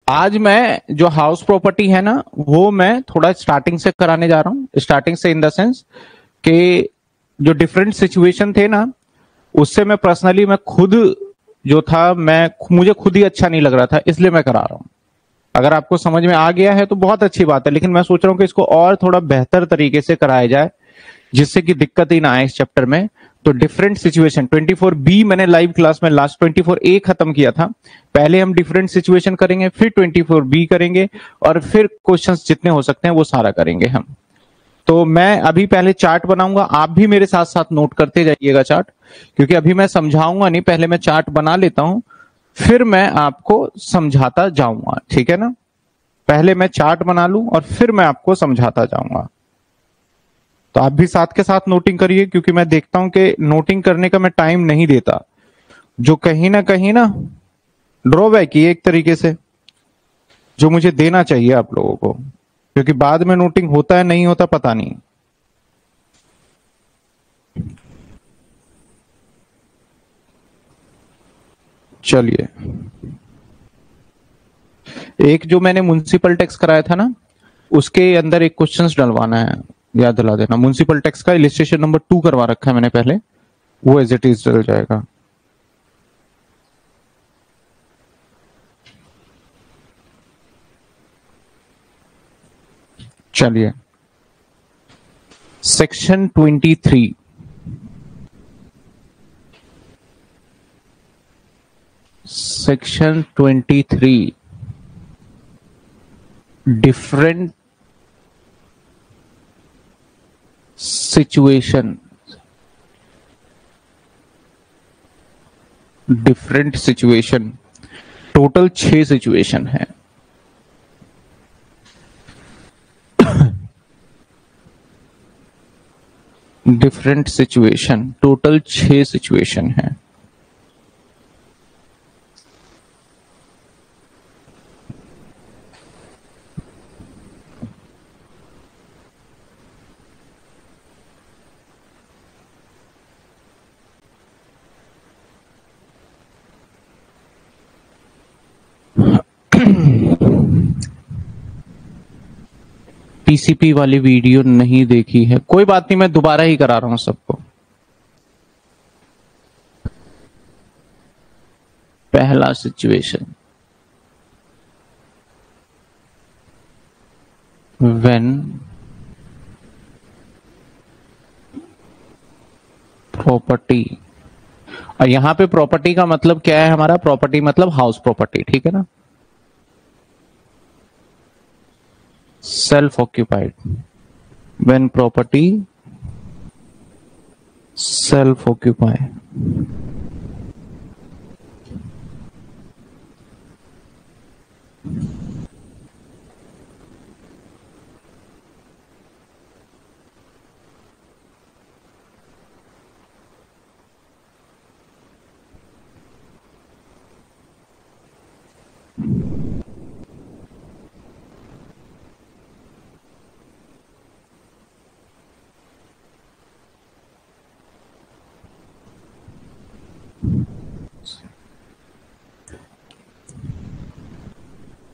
आज मैं जो हाउस प्रॉपर्टी है ना वो मैं थोड़ा स्टार्टिंग से कराने जा रहा हूँ। स्टार्टिंग से इन द सेंस कि जो डिफरेंट सिचुएशन थे ना उससे मैं पर्सनली मैं खुद जो था मैं मुझे खुद ही अच्छा नहीं लग रहा था, इसलिए मैं करा रहा हूँ। अगर आपको समझ में आ गया है तो बहुत अच्छी बात है, लेकिन मैं सोच रहा हूँ कि इसको और थोड़ा बेहतर तरीके से कराया जाए जिससे कि दिक्कत ही ना आए इस चैप्टर में। तो डिफरेंट सिचुएशन 24B मैंने लाइव क्लास में लास्ट 24A खत्म किया था। पहले हम डिफरेंट सिचुएशन करेंगे, फिर 24B करेंगे और फिर क्वेश्चंस जितने हो सकते हैं वो सारा करेंगे हम। तो मैं अभी पहले चार्ट बनाऊंगा, आप भी मेरे साथ साथ नोट करते जाइएगा चार्ट, क्योंकि अभी मैं समझाऊंगा नहीं, पहले मैं चार्ट बना लेता हूं फिर मैं आपको समझाता जाऊंगा, ठीक है ना। पहले मैं चार्ट बना लूं और फिर मैं आपको समझाता जाऊंगा। तो आप भी साथ के साथ नोटिंग करिए, क्योंकि मैं देखता हूं कि नोटिंग करने का मैं टाइम नहीं देता, जो कहीं ना ड्रॉबैक ही है एक तरीके से, जो मुझे देना चाहिए आप लोगों को, क्योंकि बाद में नोटिंग होता है नहीं होता पता नहीं। चलिए, एक जो मैंने म्युनिसिपल टैक्स कराया था ना उसके अंदर एक क्वेश्चंस डलवाना है, याद दिला देना। म्युनिसिपल टैक्स का इलिस्ट्रेशन नंबर 2 करवा रखा है मैंने पहले, वो एज इट इज डल जाएगा। चलिए, section 23 section 23 different situation, different situation, total 6 situation है। डिफरेंट सिचुएशन, टोटल 6 सिचुएशन है। पीसीपी वाली वीडियो नहीं देखी है, कोई बात नहीं, मैं दोबारा ही करा रहा हूं सबको। पहला सिचुएशन, व्हेन प्रॉपर्टी, और यहां पे प्रॉपर्टी का मतलब क्या है हमारा, प्रॉपर्टी मतलब हाउस प्रॉपर्टी, ठीक है ना। Self occupied, when property self occupied,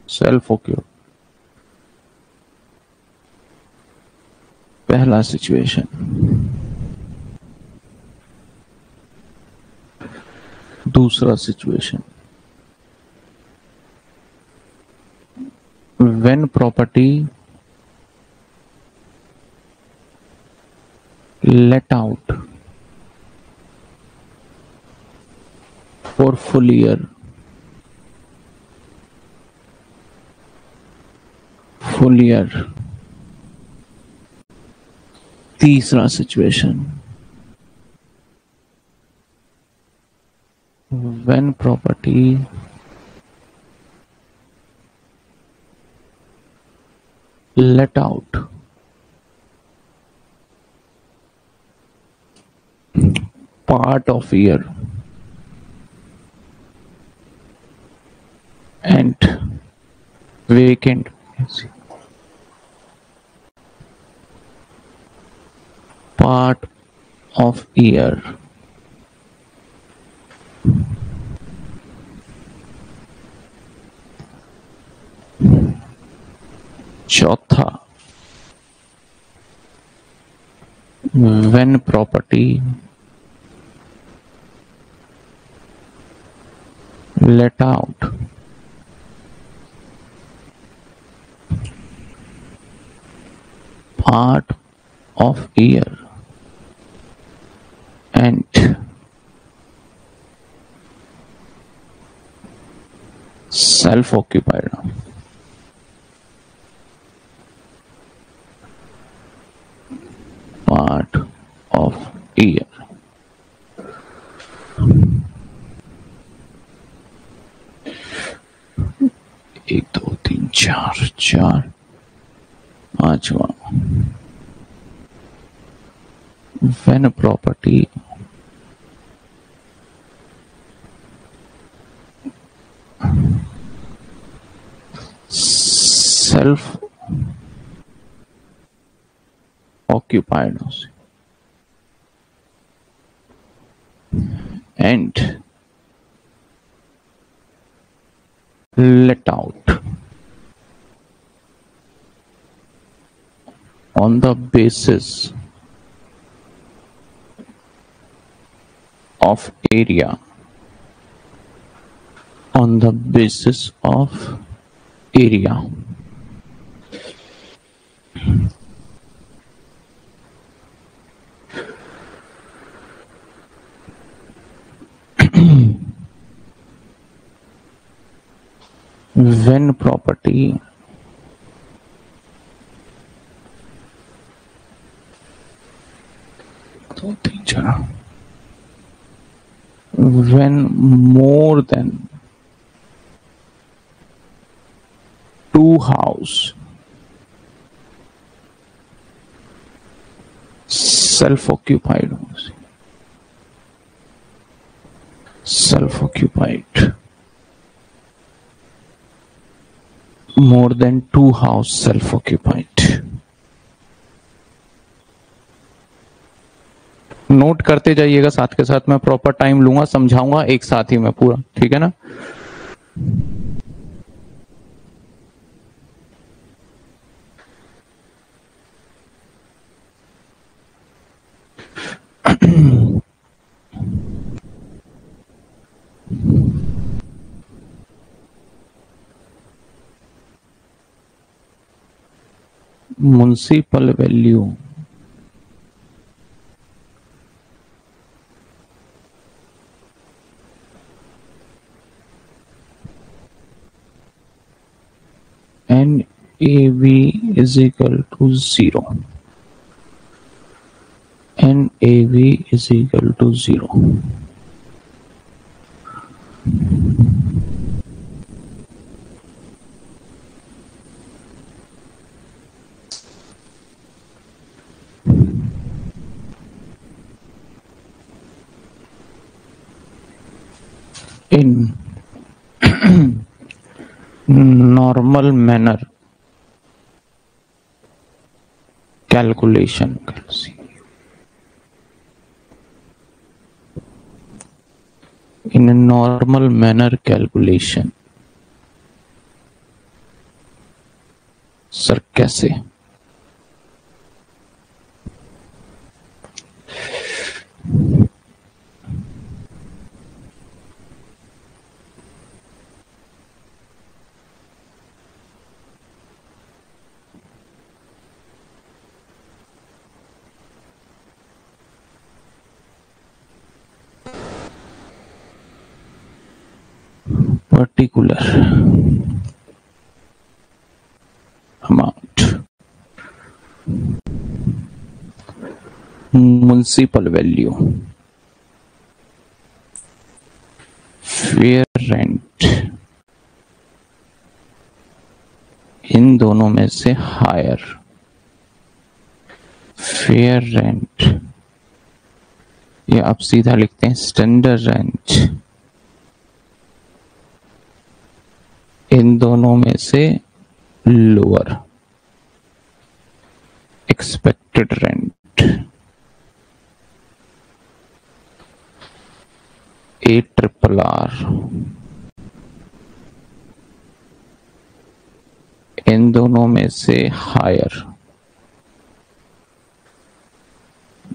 self occupied, पहला सिचुएशन। दूसरा situation, when property let out for full year, full year। तीसरा situation, when property let out part of year and vacant, part of year। चौथा, when property let out part of year and self-occupied part of year. एक दो तीन चार, चार पांचवा, when a property self occupied and let out on the basis of area, on the basis of area. When property when more than two house self-occupied more than two house self-occupied. Note करते जाइएगा साथ के साथ, मैं proper time लूंगा, समझाऊंगा एक साथ ही मैं पूरा, ठीक है ना। Municipal value NAV is equal to 0. NAV is equal to 0. In normal manner calculation, in a normal manner calculation, sir कैसे? particular amount municipal value, fair rent, इन दोनों में से हायर, फेयर रेंट या आप सीधा लिखते हैं स्टैंडर्ड रेंट, इन दोनों में से लोअर, एक्सपेक्टेड रेंट, ARRR, इन दोनों में से higher,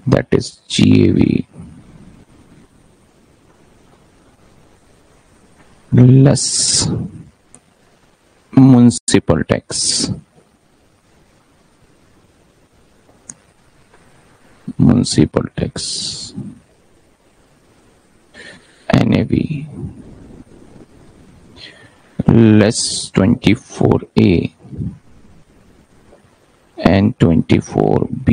that is GAV less municipal tax, municipal tax NAV less 24A and 24B.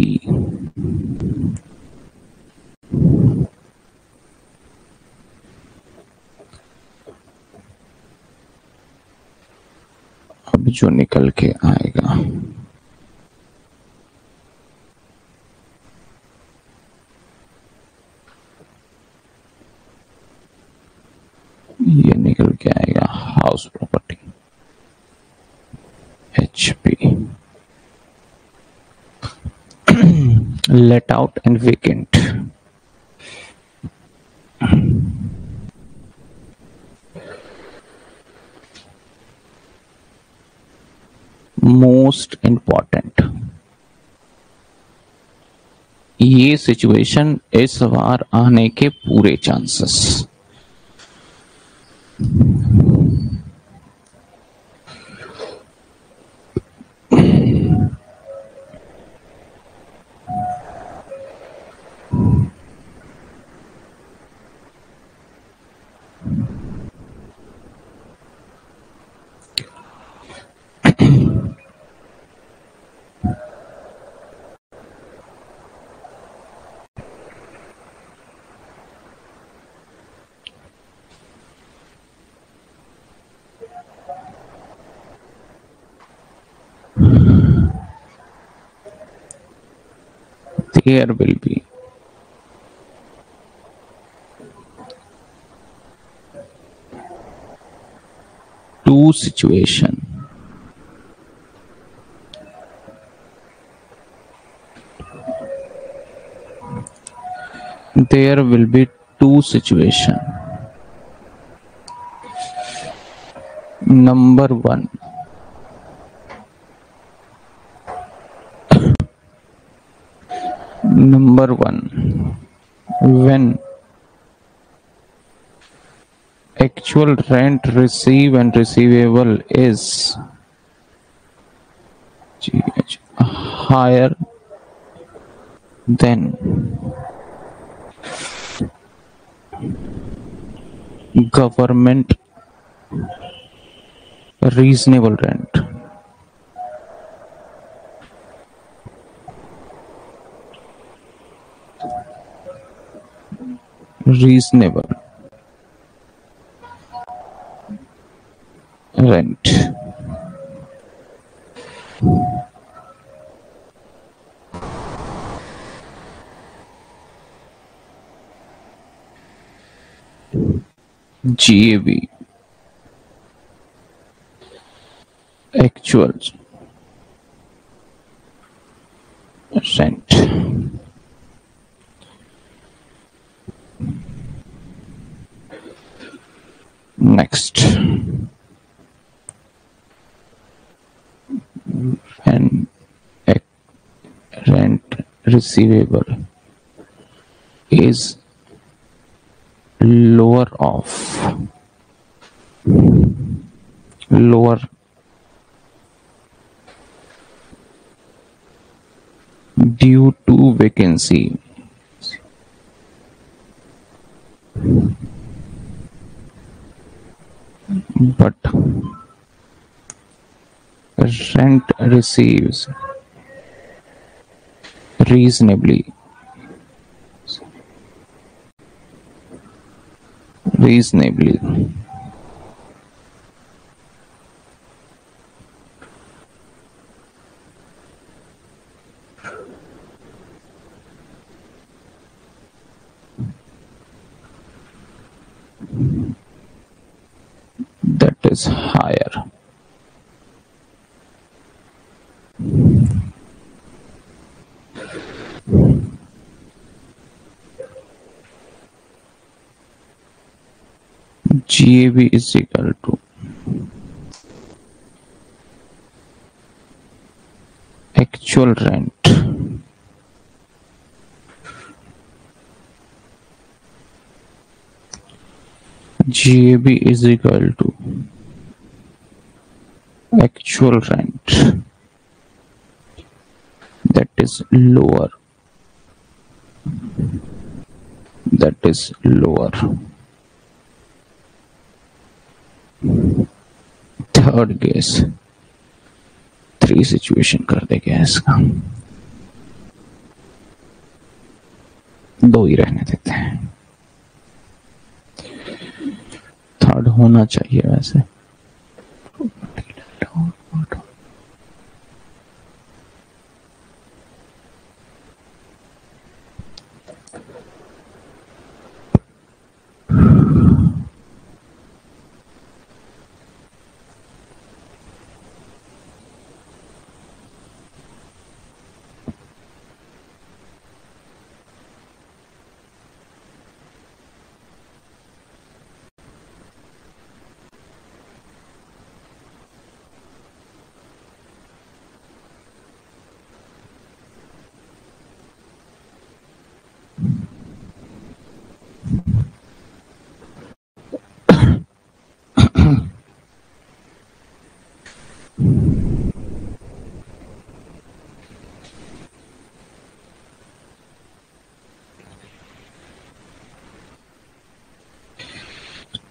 अब जो निकल के आएगा ये निकल के आएगा house property HP, let out and vacant. Most important, ये सिचुएशन इस बार आने के पूरे chances. There will be two situations. There will be two situations. Number one, when actual rent receive and receivable is higher than government reasonable rent. Reasonable rent. GAV actual rent. Next, when rent receivable is lower due to vacancy, but rent receives reasonably. That is higher. GAV is equal to actual rent GAB is equal to actual rent that is lower, third case 3 situation कर देंगे इसका, 2 ही रहने देते हैं, third होना चाहिए वैसे।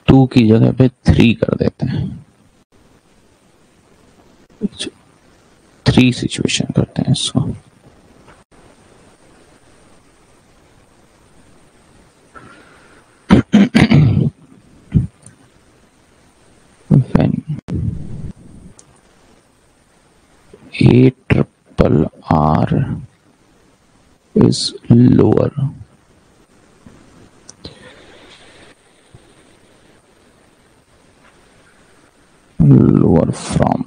To की जगह पे 3 कर देते हैं, 3 सिचुएशन करते हैं इसको। When ARRR is lower from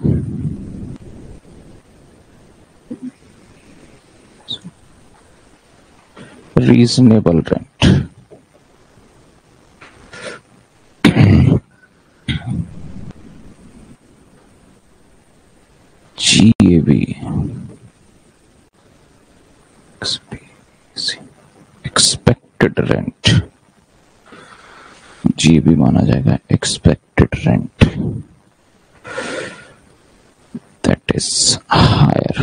reasonable rent, GAB expected rent, GAB माना जाएगा expected rent that is higher।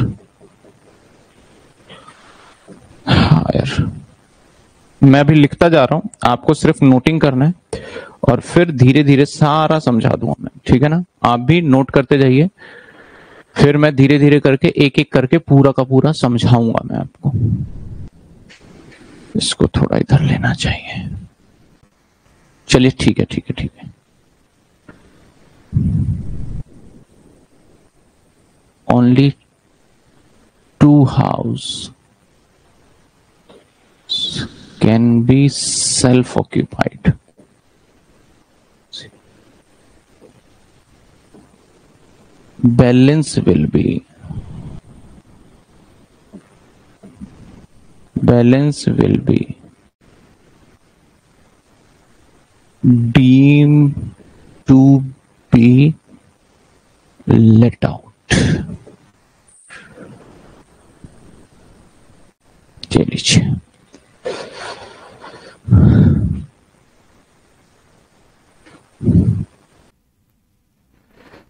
मैं भी लिखता जा रहा हूं, आपको सिर्फ नोटिंग करना है और फिर धीरे धीरे सारा समझा दूंगा मैं, ठीक है ना। आप भी नोट करते जाइए, फिर मैं धीरे धीरे करके एक एक करके पूरा का पूरा समझाऊंगा मैं आपको। इसको थोड़ा इधर लेना चाहिए, चलिए ठीक है। Only 2 houses can be self-occupied. Balance will be deemed to be let out।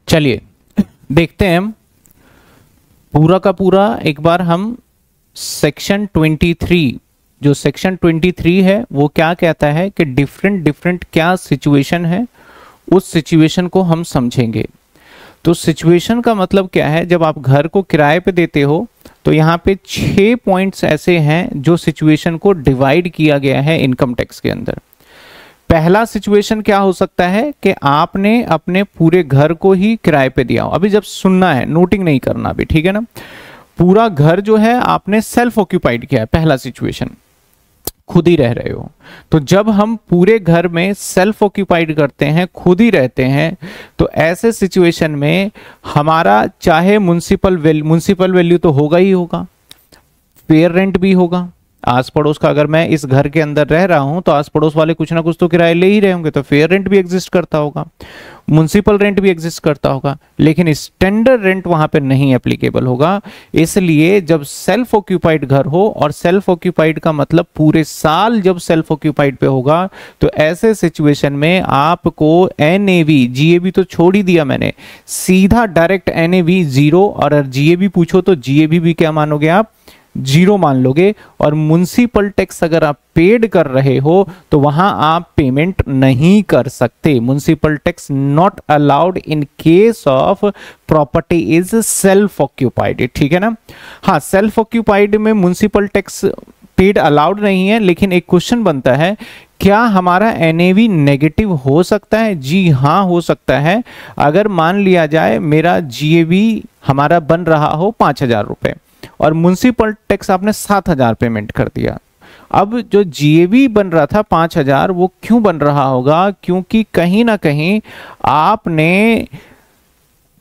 चलिए देखते हैं हम पूरा का पूरा एक बार। हम सेक्शन 23, जो सेक्शन 23 है वो क्या कहता है कि डिफरेंट क्या सिचुएशन है, उस सिचुएशन को हम समझेंगे। तो सिचुएशन का मतलब क्या है, जब आप घर को किराए पे देते हो तो यहाँ पे 6 पॉइंट्स ऐसे हैं जो सिचुएशन को डिवाइड किया गया है इनकम टैक्स के अंदर। पहला सिचुएशन क्या हो सकता है कि आपने अपने पूरे घर को ही किराए पे दिया हो। अभी जब सुनना है, नोटिंग नहीं करना अभी, ठीक है ना। पूरा घर जो है आपने सेल्फ ऑक्यूपाइड किया है, पहला सिचुएशन, खुद ही रह रहे हो। तो जब हम पूरे घर में सेल्फ ऑक्यूपाइड करते हैं, खुद ही रहते हैं, तो ऐसे सिचुएशन में हमारा चाहे म्युनिसिपल वैल्यू तो होगा ही होगा, फेयर रेंट भी होगा, आस पड़ोस का, अगर मैं इस घर के अंदर रह रहा हूं तो आस पड़ोस वाले कुछ ना कुछ तो किराए ले ही रहे होंगे, तो फेयर रेंट भी एग्जिस्ट करता होगा, म्युनिसिपल रेंट भी एग्जिस्ट करता होगा, लेकिन स्टैंडर्ड रेंट वहां पे नहीं एप्लीकेबल होगा। इसलिए जब सेल्फ ऑक्यूपाइड घर हो, और सेल्फ ऑक्यूपाइड का मतलब पूरे साल जब सेल्फ ऑक्यूपाइड पे होगा, तो ऐसे सिचुएशन में आपको एनएवी, जीएबी तो छोड़ ही दिया मैंने, सीधा डायरेक्ट एनएवी जीरो, और जीएबी पूछो तो जीएबी भी क्या मानोगे आप, जीरो मान लोगे। और म्युनिसिपल टैक्स अगर आप पेड कर रहे हो तो वहां आप पेमेंट नहीं कर सकते। Municipal tax not allowed in case of property is self occupied, ठीक है ना। हाँ, सेल्फ ऑक्यूपाइड में म्युनिसिपल टैक्स पेड अलाउड नहीं है, लेकिन एक क्वेश्चन बनता है, क्या हमारा एनएवी नेगेटिव हो सकता है? जी हाँ, हो सकता है। अगर मान लिया जाए मेरा जीएबी हमारा बन रहा हो 5,000 रुपए और म्युनिसिपल टैक्स आपने 7,000 पेमेंट कर दिया। अब जो जीएबी बन रहा था 5,000, वो क्यों बन रहा होगा? क्योंकि कहीं ना कहीं आपने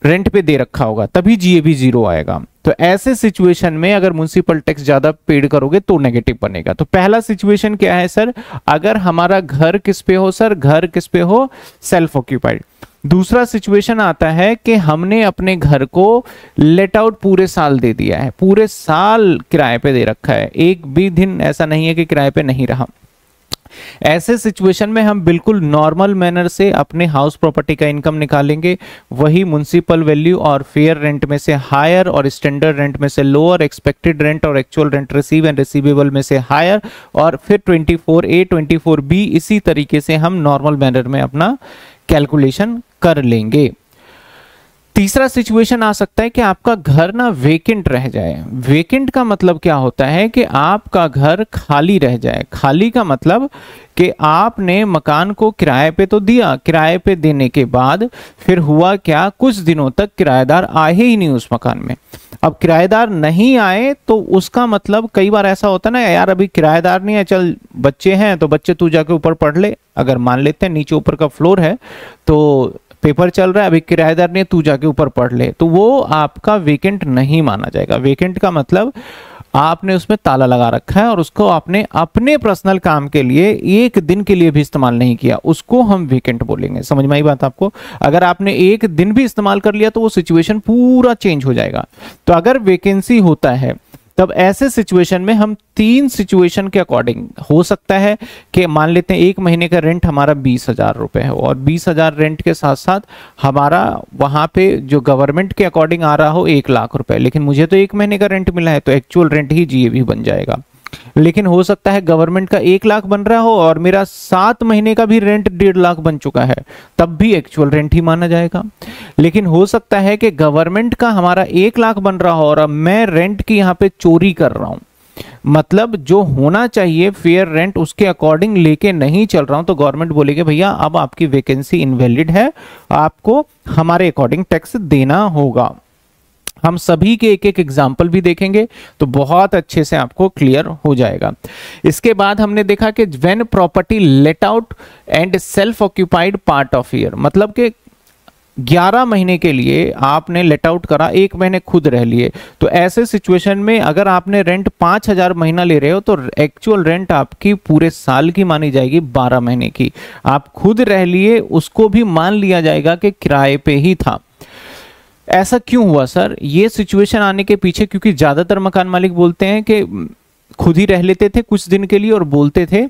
रेंट पे दे रखा होगा, तभी जीएबी जीरो आएगा। तो ऐसे सिचुएशन में अगर म्युनिसिपल टैक्स ज्यादा पेड करोगे तो नेगेटिव बनेगा। तो पहला सिचुएशन क्या है सर? अगर हमारा घर किस पे हो सर? घर किस पे हो? Self occupied. दूसरा सिचुएशन आता है कि हमने अपने घर को लेट आउट पूरे साल दे दिया है, पूरे साल किराए पे दे रखा है, एक भी दिन ऐसा नहीं है कि किराए पे नहीं रहा। ऐसे सिचुएशन में हम बिल्कुल नॉर्मल मैनर से अपने हाउस प्रॉपर्टी का इनकम निकालेंगे, वही म्युनिसिपल वैल्यू और फेयर रेंट में से हायर और स्टैंडर्ड रेंट में से लोअर, एक्सपेक्टेड रेंट और actual rent receive and receivable में से हायर, और फिर 24A 24B इसी तरीके से हम नॉर्मल मैनर में अपना कैलकुलेशन कर लेंगे। तीसरा सिचुएशन आ सकता है कि आपका घर ना वेकेंट रह जाए। वेकेंट का मतलब क्या होता है कि आपका घर खाली रह जाए। खाली का मतलब कि आपने मकान को किराए पे तो दिया, किराए पे देने के बाद फिर हुआ क्या, कुछ दिनों तक किराएदार आए ही नहीं उस मकान में। अब किराएदार नहीं आए तो उसका मतलब कई बार ऐसा होता है ना, यार अभी किराएदार नहीं है, चल बच्चे हैं तो बच्चे तू जाके ऊपर पढ़ ले। अगर मान लेते हैं नीचे ऊपर का फ्लोर है तो पेपर चल रहा है, अभी किराएदार ने तू जाके ऊपर पढ़ ले, तो वो आपका वेकेंट नहीं माना जाएगा। वेकेंट का मतलब आपने उसमें ताला लगा रखा है और उसको आपने अपने पर्सनल काम के लिए एक दिन के लिए भी इस्तेमाल नहीं किया, उसको हम वेकेंट बोलेंगे। समझ में आई बात आपको? अगर आपने एक दिन भी इस्तेमाल कर लिया तो वो सिचुएशन पूरा चेंज हो जाएगा। तो अगर वैकेंसी होता है तब ऐसे सिचुएशन में हम 3 सिचुएशन के अकॉर्डिंग हो सकता है कि मान लेते हैं 1 महीने का रेंट हमारा 20,000 रुपए है और 20,000 रेंट के साथ साथ हमारा वहां पे जो गवर्नमेंट के अकॉर्डिंग आ रहा हो 1 लाख रुपए, लेकिन मुझे तो 1 महीने का रेंट मिला है तो एक्चुअल रेंट ही जीएबी बन जाएगा। लेकिन हो सकता है गवर्नमेंट का 1 लाख बन रहा हो और मेरा 7 महीने का भी रेंट 1.5 लाख बन चुका है, तब भी एक्चुअल रेंट ही माना जाएगा। लेकिन हो सकता है कि गवर्नमेंट का हमारा 1 लाख बन रहा हो और मैं रेंट की यहां पे चोरी कर रहा हूं, मतलब जो होना चाहिए फेयर रेंट उसके अकॉर्डिंग लेके नहीं चल रहा हूं, तो गवर्नमेंट बोलेगी भैया अब आपकी वैकेंसी इनवैलिड है, आपको हमारे अकॉर्डिंग टैक्स देना होगा। हम सभी के एक एक एग्जाम्पल भी देखेंगे तो बहुत अच्छे से आपको क्लियर हो जाएगा। इसके बाद हमने देखा कि when property let out and self occupied part of year, मतलब कि 11 महीने के लिए आपने लेट आउट करा, 1 महीने खुद रह लिए, तो ऐसे सिचुएशन में अगर आपने रेंट 5,000 महीना ले रहे हो तो एक्चुअल रेंट आपकी पूरे साल की मानी जाएगी 12 महीने की। आप खुद रह लिए उसको भी मान लिया जाएगा कि किराए पे ही था। ऐसा क्यों हुआ सर? ये सिचुएशन आने के पीछे क्योंकि ज्यादातर मकान मालिक बोलते हैं कि खुद ही रह लेते थे कुछ दिन के लिए और बोलते थे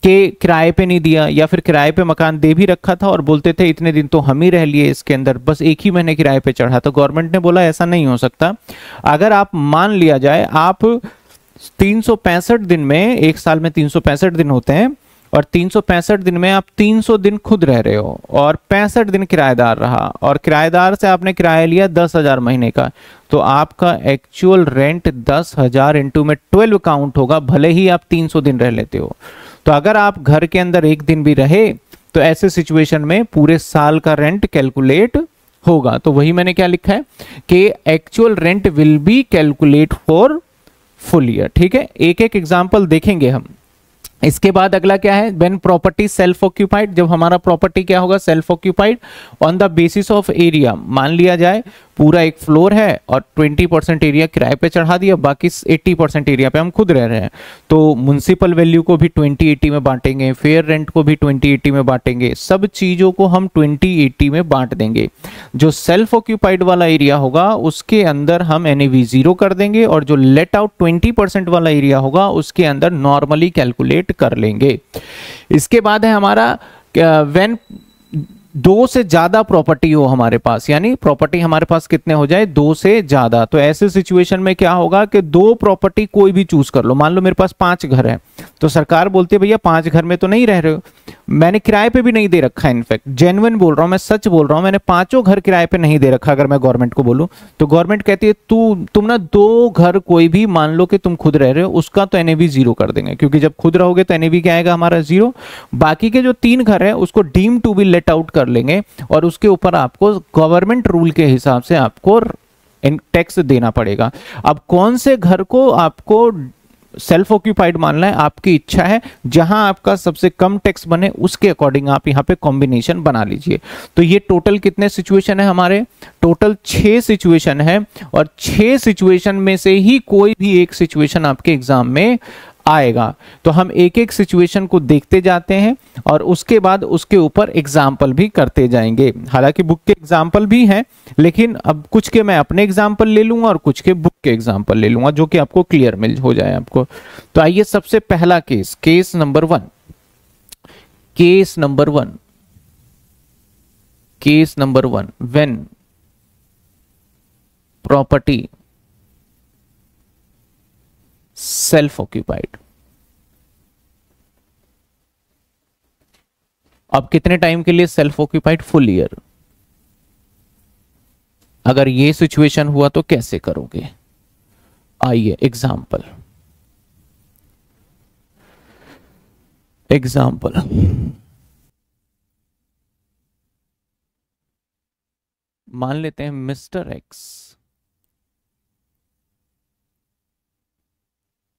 कि किराए पे नहीं दिया, या फिर किराए पे मकान दे भी रखा था और बोलते थे इतने दिन तो हम ही रह लिए इसके अंदर, बस 1 ही महीने किराए पे चढ़ा। तो गवर्नमेंट ने बोला ऐसा नहीं हो सकता। अगर आप मान लिया जाए आप 365 दिन में, एक साल में 365 दिन होते हैं और 365 दिन में आप 300 दिन खुद रह रहे हो और 65 दिन किराएदार रहा और किराएदार से आपने किराया लिया 10,000 महीने का, तो आपका एक्चुअल रेंट 10,000 इंटू में 12 काउंट होगा, भले ही आप 300 दिन रह लेते हो। तो अगर आप घर के अंदर 1 दिन भी रहे तो ऐसे सिचुएशन में पूरे साल का रेंट कैलकुलेट होगा। तो वही मैंने क्या लिखा है कि actual rent will be calculate for full year. ठीक है, एक एक एग्जाम्पल देखेंगे हम। इसके बाद अगला क्या है, व्हेन प्रॉपर्टी सेल्फ ऑक्यूपाइड, जब हमारा प्रॉपर्टी क्या होगा, self occupied on the basis of area. मान लिया जाए पूरा एक फ्लोर है और 20% एरिया किराए पे चढ़ा दिया, बाकी 80% एरिया पे हम खुद रह रहे हैं, तो म्युनिसिपल वैल्यू को भी 20-80 में बांटेंगे, फेयर रेंट को भी 20-80 में बांटेंगे, सब चीजों को हम 20-80 में बांट देंगे। जो सेल्फ ऑक्यूपाइड वाला एरिया होगा उसके अंदर हम NAV 0 कर देंगे, और जो लेट आउट 20% वाला एरिया होगा उसके अंदर नॉर्मली कैलकुलेट कर लेंगे। इसके बाद है हमारा व्हेन 2 से ज्यादा प्रॉपर्टी हो हमारे पास, यानी प्रॉपर्टी हमारे पास कितने हो जाए, 2 से ज्यादा। तो ऐसे सिचुएशन में क्या होगा कि 2 प्रॉपर्टी कोई भी चूज कर लो। मान लो मेरे पास 5 घर है, तो सरकार बोलती है भैया 5 घर में तो नहीं रह रहे हो, मैंने किराए पे भी नहीं दे रखा है, इनफैक्ट जेन्युइन बोल रहा हूं, मैं सच बोल रहा हूं, मैंने 5 घर किराए पे नहीं दे रखा। अगर मैं गवर्नमेंट को बोलूं तो गवर्नमेंट कहती है तुम ना 2 घर कोई भी मान लो कि तुम खुद रह रहे हो, उसका तो NAV 0 कर देंगे, क्योंकि जब खुद रहोगे तो NAV क्या आएगा हमारा 0। बाकी के जो 3 घर है उसको deem to be let out कर लेंगे, और उसके ऊपर आपको गवर्नमेंट रूल के हिसाब से आपको टैक्स देना पड़ेगा। अब कौन से घर को आपको सेल्फ ऑक्यूपाइड मानना है आपकी इच्छा है, जहां आपका सबसे कम टैक्स बने उसके अकॉर्डिंग आप यहां पे कॉम्बिनेशन बना लीजिए। तो ये टोटल कितने सिचुएशन है हमारे, टोटल 6 सिचुएशन है, और 6 सिचुएशन में से ही कोई भी एक सिचुएशन आपके एग्जाम में आएगा। तो हम एक एक सिचुएशन को देखते जाते हैं और उसके बाद उसके ऊपर एग्जाम्पल भी करते जाएंगे। हालांकि बुक के एग्जाम्पल भी हैं, लेकिन अब कुछ के मैं अपने एग्जाम्पल ले लूंगा और कुछ के बुक के एग्जाम्पल ले लूंगा, जो कि आपको क्लियर मिल हो जाए आपको। तो आइए सबसे पहला case, case number 1, case number 1, case number 1, when property self occupied. अब कितने टाइम के लिए सेल्फ ऑक्यूपाइड, फुल ईयर। अगर ये सिचुएशन हुआ तो कैसे करोगे, आइए एग्जाम्पल, एग्जाम्पल मान लेते हैं mister x,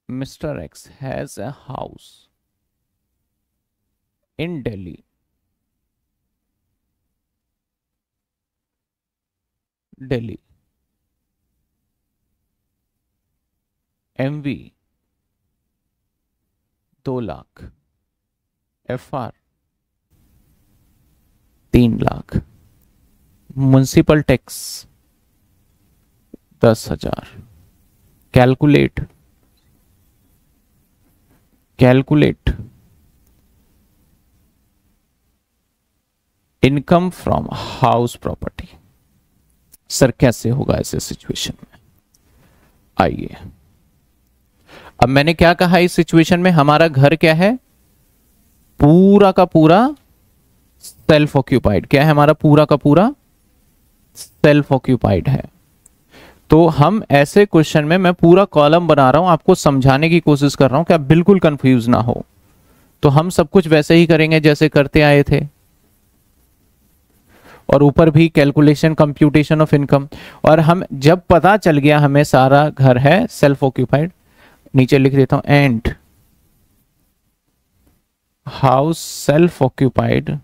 Mr. X has a house in Delhi. Delhi. MV 2 lakh, FR 3 lakh, municipal tax 10,000। Calculate, calculate income from house property. Sir कैसे होगा ऐसे सिचुएशन में, आइए। अब मैंने क्या कहा, इस सिचुएशन में हमारा घर क्या है, पूरा का पूरा सेल्फ ऑक्यूपाइड। क्या है हमारा, पूरा का पूरा सेल्फ ऑक्यूपाइड है। तो हम ऐसे क्वेश्चन में, मैं पूरा कॉलम बना रहा हूं, आपको समझाने की कोशिश कर रहा हूं कि आप बिल्कुल कंफ्यूज ना हो। तो हम सब कुछ वैसे ही करेंगे जैसे करते आए थे, और ऊपर भी कैलकुलेशन कंप्यूटेशन ऑफ इनकम। और हम जब पता चल गया हमें सारा घर है सेल्फ ऑक्यूपाइड, नीचे लिख देता हूं and house self occupied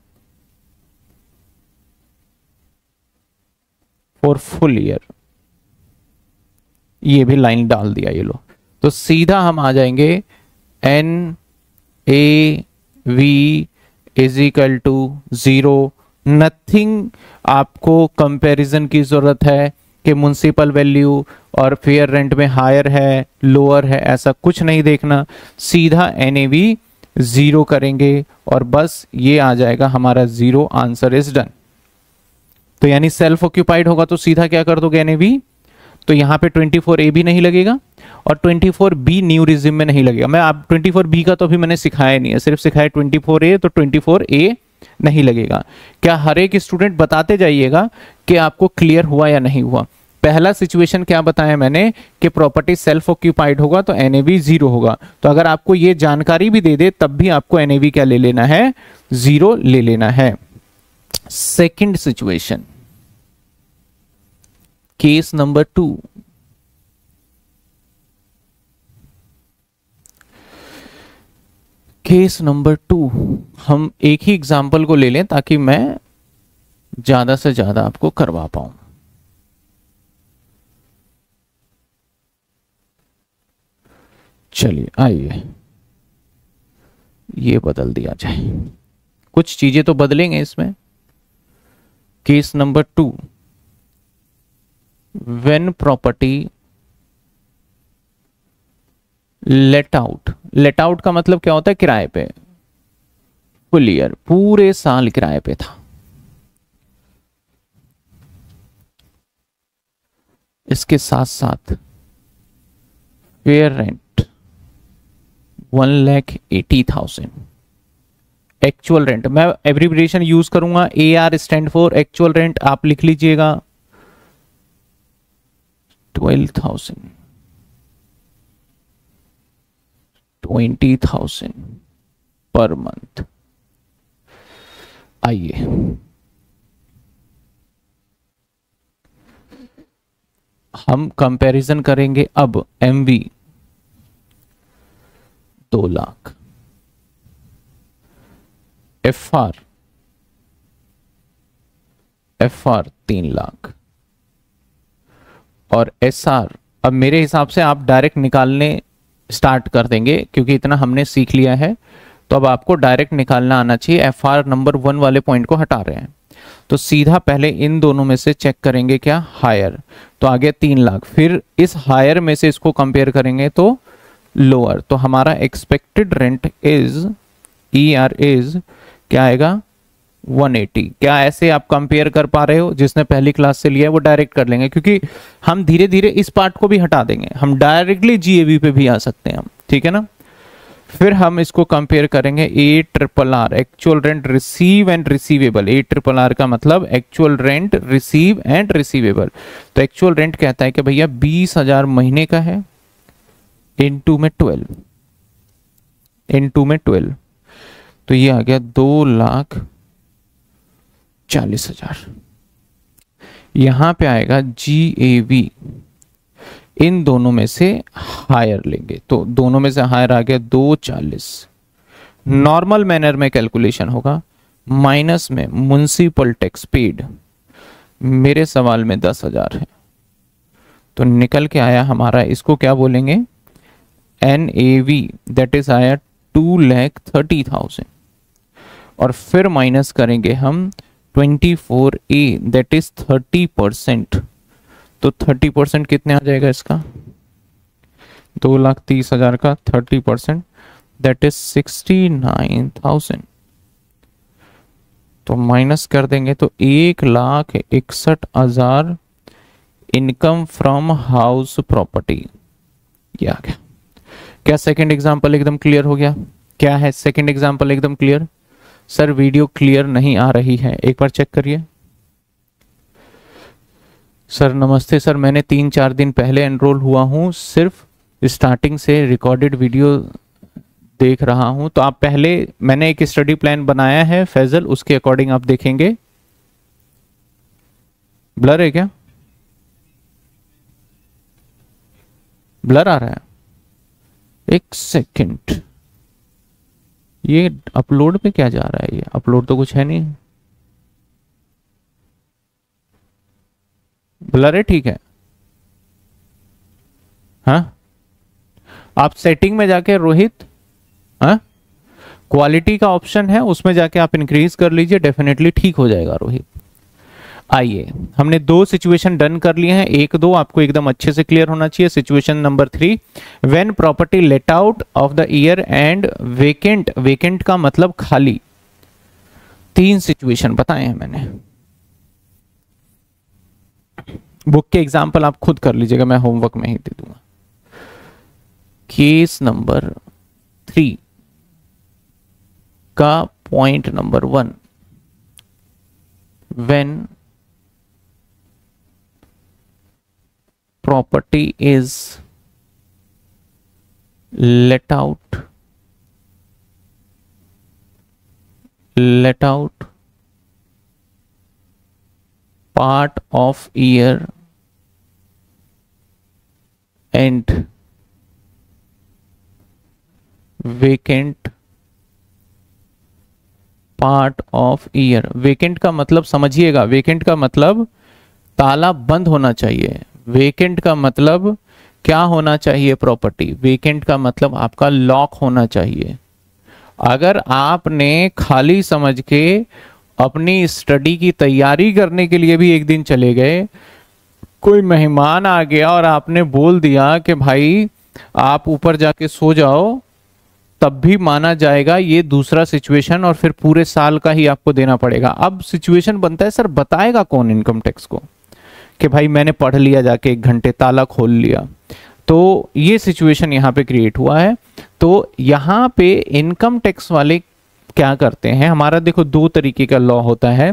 for full year, ये भी लाइन डाल दिया ये लो। तो सीधा हम आ जाएंगे NAV is equal to 0। Nothing आपको कंपैरिजन की जरूरत है कि म्युनिसिपल वैल्यू और फेयर रेंट में हायर है लोअर है, ऐसा कुछ नहीं देखना, सीधा NAV 0 करेंगे और बस ये आ जाएगा हमारा 0, आंसर इज डन। तो यानी सेल्फ ऑक्यूपाइड होगा तो सीधा क्या कर दोगे NAV, तो यहां पे 24A भी नहीं लगेगा और 24B न्यू रिज्यूम में नहीं लगेगा। मैं आप 24B का तो अभी मैंने सिखाया नहीं है, सिर्फ सिखाया 24A, तो 24A नहीं लगेगा। क्या हर एक स्टूडेंट बताते जाइएगा कि आपको क्लियर हुआ या नहीं हुआ। पहला सिचुएशन क्या बताया मैंने कि प्रॉपर्टी सेल्फ ऑक्यूपाइड होगा तो NAV 0 होगा। तो अगर आपको ये जानकारी भी दे दे तब भी आपको NAV क्या ले लेना है, 0 ले लेना है। Second situation, case number 2, case number 2, हम एक ही एग्जाम्पल को ले लें ताकि मैं ज्यादा से ज्यादा आपको करवा पाऊं। चलिए आइए ये बदल दिया जाए, कुछ चीजें तो बदलेंगे इसमें। Case number 2, when property let out. Let out का मतलब क्या होता है? किराए पे, फुल ईयर, पूरे साल किराए पे था। इसके साथ साथ फेयर रेंट 1,80,000। एक्चुअल रेंट, मैं एब्रिविएशन यूज करूंगा, AR stand for actual rent, आप लिख लीजिएगा 12,000, 20,000 पर मंथ। आइए हम कंपैरिजन करेंगे अब। MV 2 लाख, FR 3 लाख और SR। अब मेरे हिसाब से आप डायरेक्ट निकालने स्टार्ट कर देंगे क्योंकि इतना हमने सीख लिया है, तो अब आपको डायरेक्ट निकालना आना चाहिए। FR नंबर 1 वाले पॉइंट को हटा रहे हैं, तो सीधा पहले इन दोनों में से चेक करेंगे क्या हायर, तो आगे 3 लाख, फिर इस हायर में से इसको कंपेयर करेंगे तो लोअर। तो हमारा expected rent is ER is क्या आएगा? 180। क्या ऐसे आप कंपेयर कर पा रहे हो? जिसने पहली क्लास से लिया है वो डायरेक्ट कर लेंगे, क्योंकि हम धीरे धीरे इस पार्ट को भी हटा देंगे, हम डायरेक्टली GAV पे भी आ सकते हैं हम, ठीक है ना। फिर हम इसको कंपेयर करेंगे ARRR, actual rent receive and receivable. ARRR का मतलब actual rent receive and receivable. तो एक्चुअल रेंट कहता है कि भैया 20,000 महीने का है, इनटू में 12, तो ये आ गया 2,40,000। यहां पे आएगा GAV, इन दोनों में से हायर लेंगे, तो दोनों में से हायर आ गया 240। नॉर्मल मैनर में कैलकुलेशन होगा, माइनस में म्युनिसिपल टैक्स पेड, मेरे सवाल में 10,000 है, तो निकल के आया हमारा, इसको क्या बोलेंगे? NAV, दैट इज आया 2,30,000। और फिर माइनस करेंगे हम 24A, दैट इज 30%। तो 30% कितने आ जाएगा इसका? 2,30,000 का 30%, दैट इज 69,000। तो माइनस कर देंगे तो 1,61,000 इनकम फ्रॉम हाउस प्रॉपर्टी, ये आ गया। क्या सेकंड एग्जांपल एकदम क्लियर हो गया? क्या है सेकंड एग्जांपल एकदम क्लियर? सर वीडियो क्लियर नहीं आ रही है, एक बार चेक करिए। सर नमस्ते सर, मैंने 3-4 दिन पहले एनरोल हुआ हूँ, सिर्फ स्टार्टिंग से रिकॉर्डेड वीडियो देख रहा हूँ। तो आप पहले, मैंने एक स्टडी प्लान बनाया है फैजल, उसके अकॉर्डिंग आप देखेंगे। ब्लर है क्या? ब्लर आ रहा है? एक सेकंड, ये अपलोड पे क्या जा रहा है? ये अपलोड तो कुछ है नहीं, ब्लर है, ठीक है। हाँ आप सेटिंग में जाके रोहित, हाँ क्वालिटी का ऑप्शन है, उसमें जाके आप इंक्रीज कर लीजिए, डेफिनेटली ठीक हो जाएगा रोहित। आइए, हमने 2 सिचुएशन डन कर लिए हैं, 1-2 आपको एकदम अच्छे से क्लियर होना चाहिए। Situation number 3, when property let out of the year and vacant, vacant का मतलब खाली। 3 सिचुएशन बताए हैं मैंने, बुक के एग्जाम्पल आप खुद कर लीजिएगा, मैं होमवर्क में ही दे दूंगा। केस नंबर 3 का point number 1, when property is let out part of year and vacant part of year. Vacant का मतलब समझिएगा, वेकेंट का मतलब ताला बंद होना चाहिए। वेकेंट का मतलब क्या होना चाहिए? प्रॉपर्टी। वेकेंट का मतलब आपका लॉक होना चाहिए। अगर आपने खाली समझ के अपनी स्टडी की तैयारी करने के लिए भी एक दिन चले गए, कोई मेहमान आ गया और आपने बोल दिया कि भाई आप ऊपर जाके सो जाओ, तब भी माना जाएगा। ये दूसरा सिचुएशन, और फिर पूरे साल का ही आपको देना पड़ेगा। अब सिचुएशन बनता है, सर बताएगा कौन इनकम टैक्स को कि भाई मैंने पढ़ लिया, जाके 1 घंटे ताला खोल लिया। तो ये सिचुएशन यहाँ पे क्रिएट हुआ है। तो यहाँ पे इनकम टैक्स वाले क्या करते हैं, हमारा देखो 2 तरीके का लॉ होता है।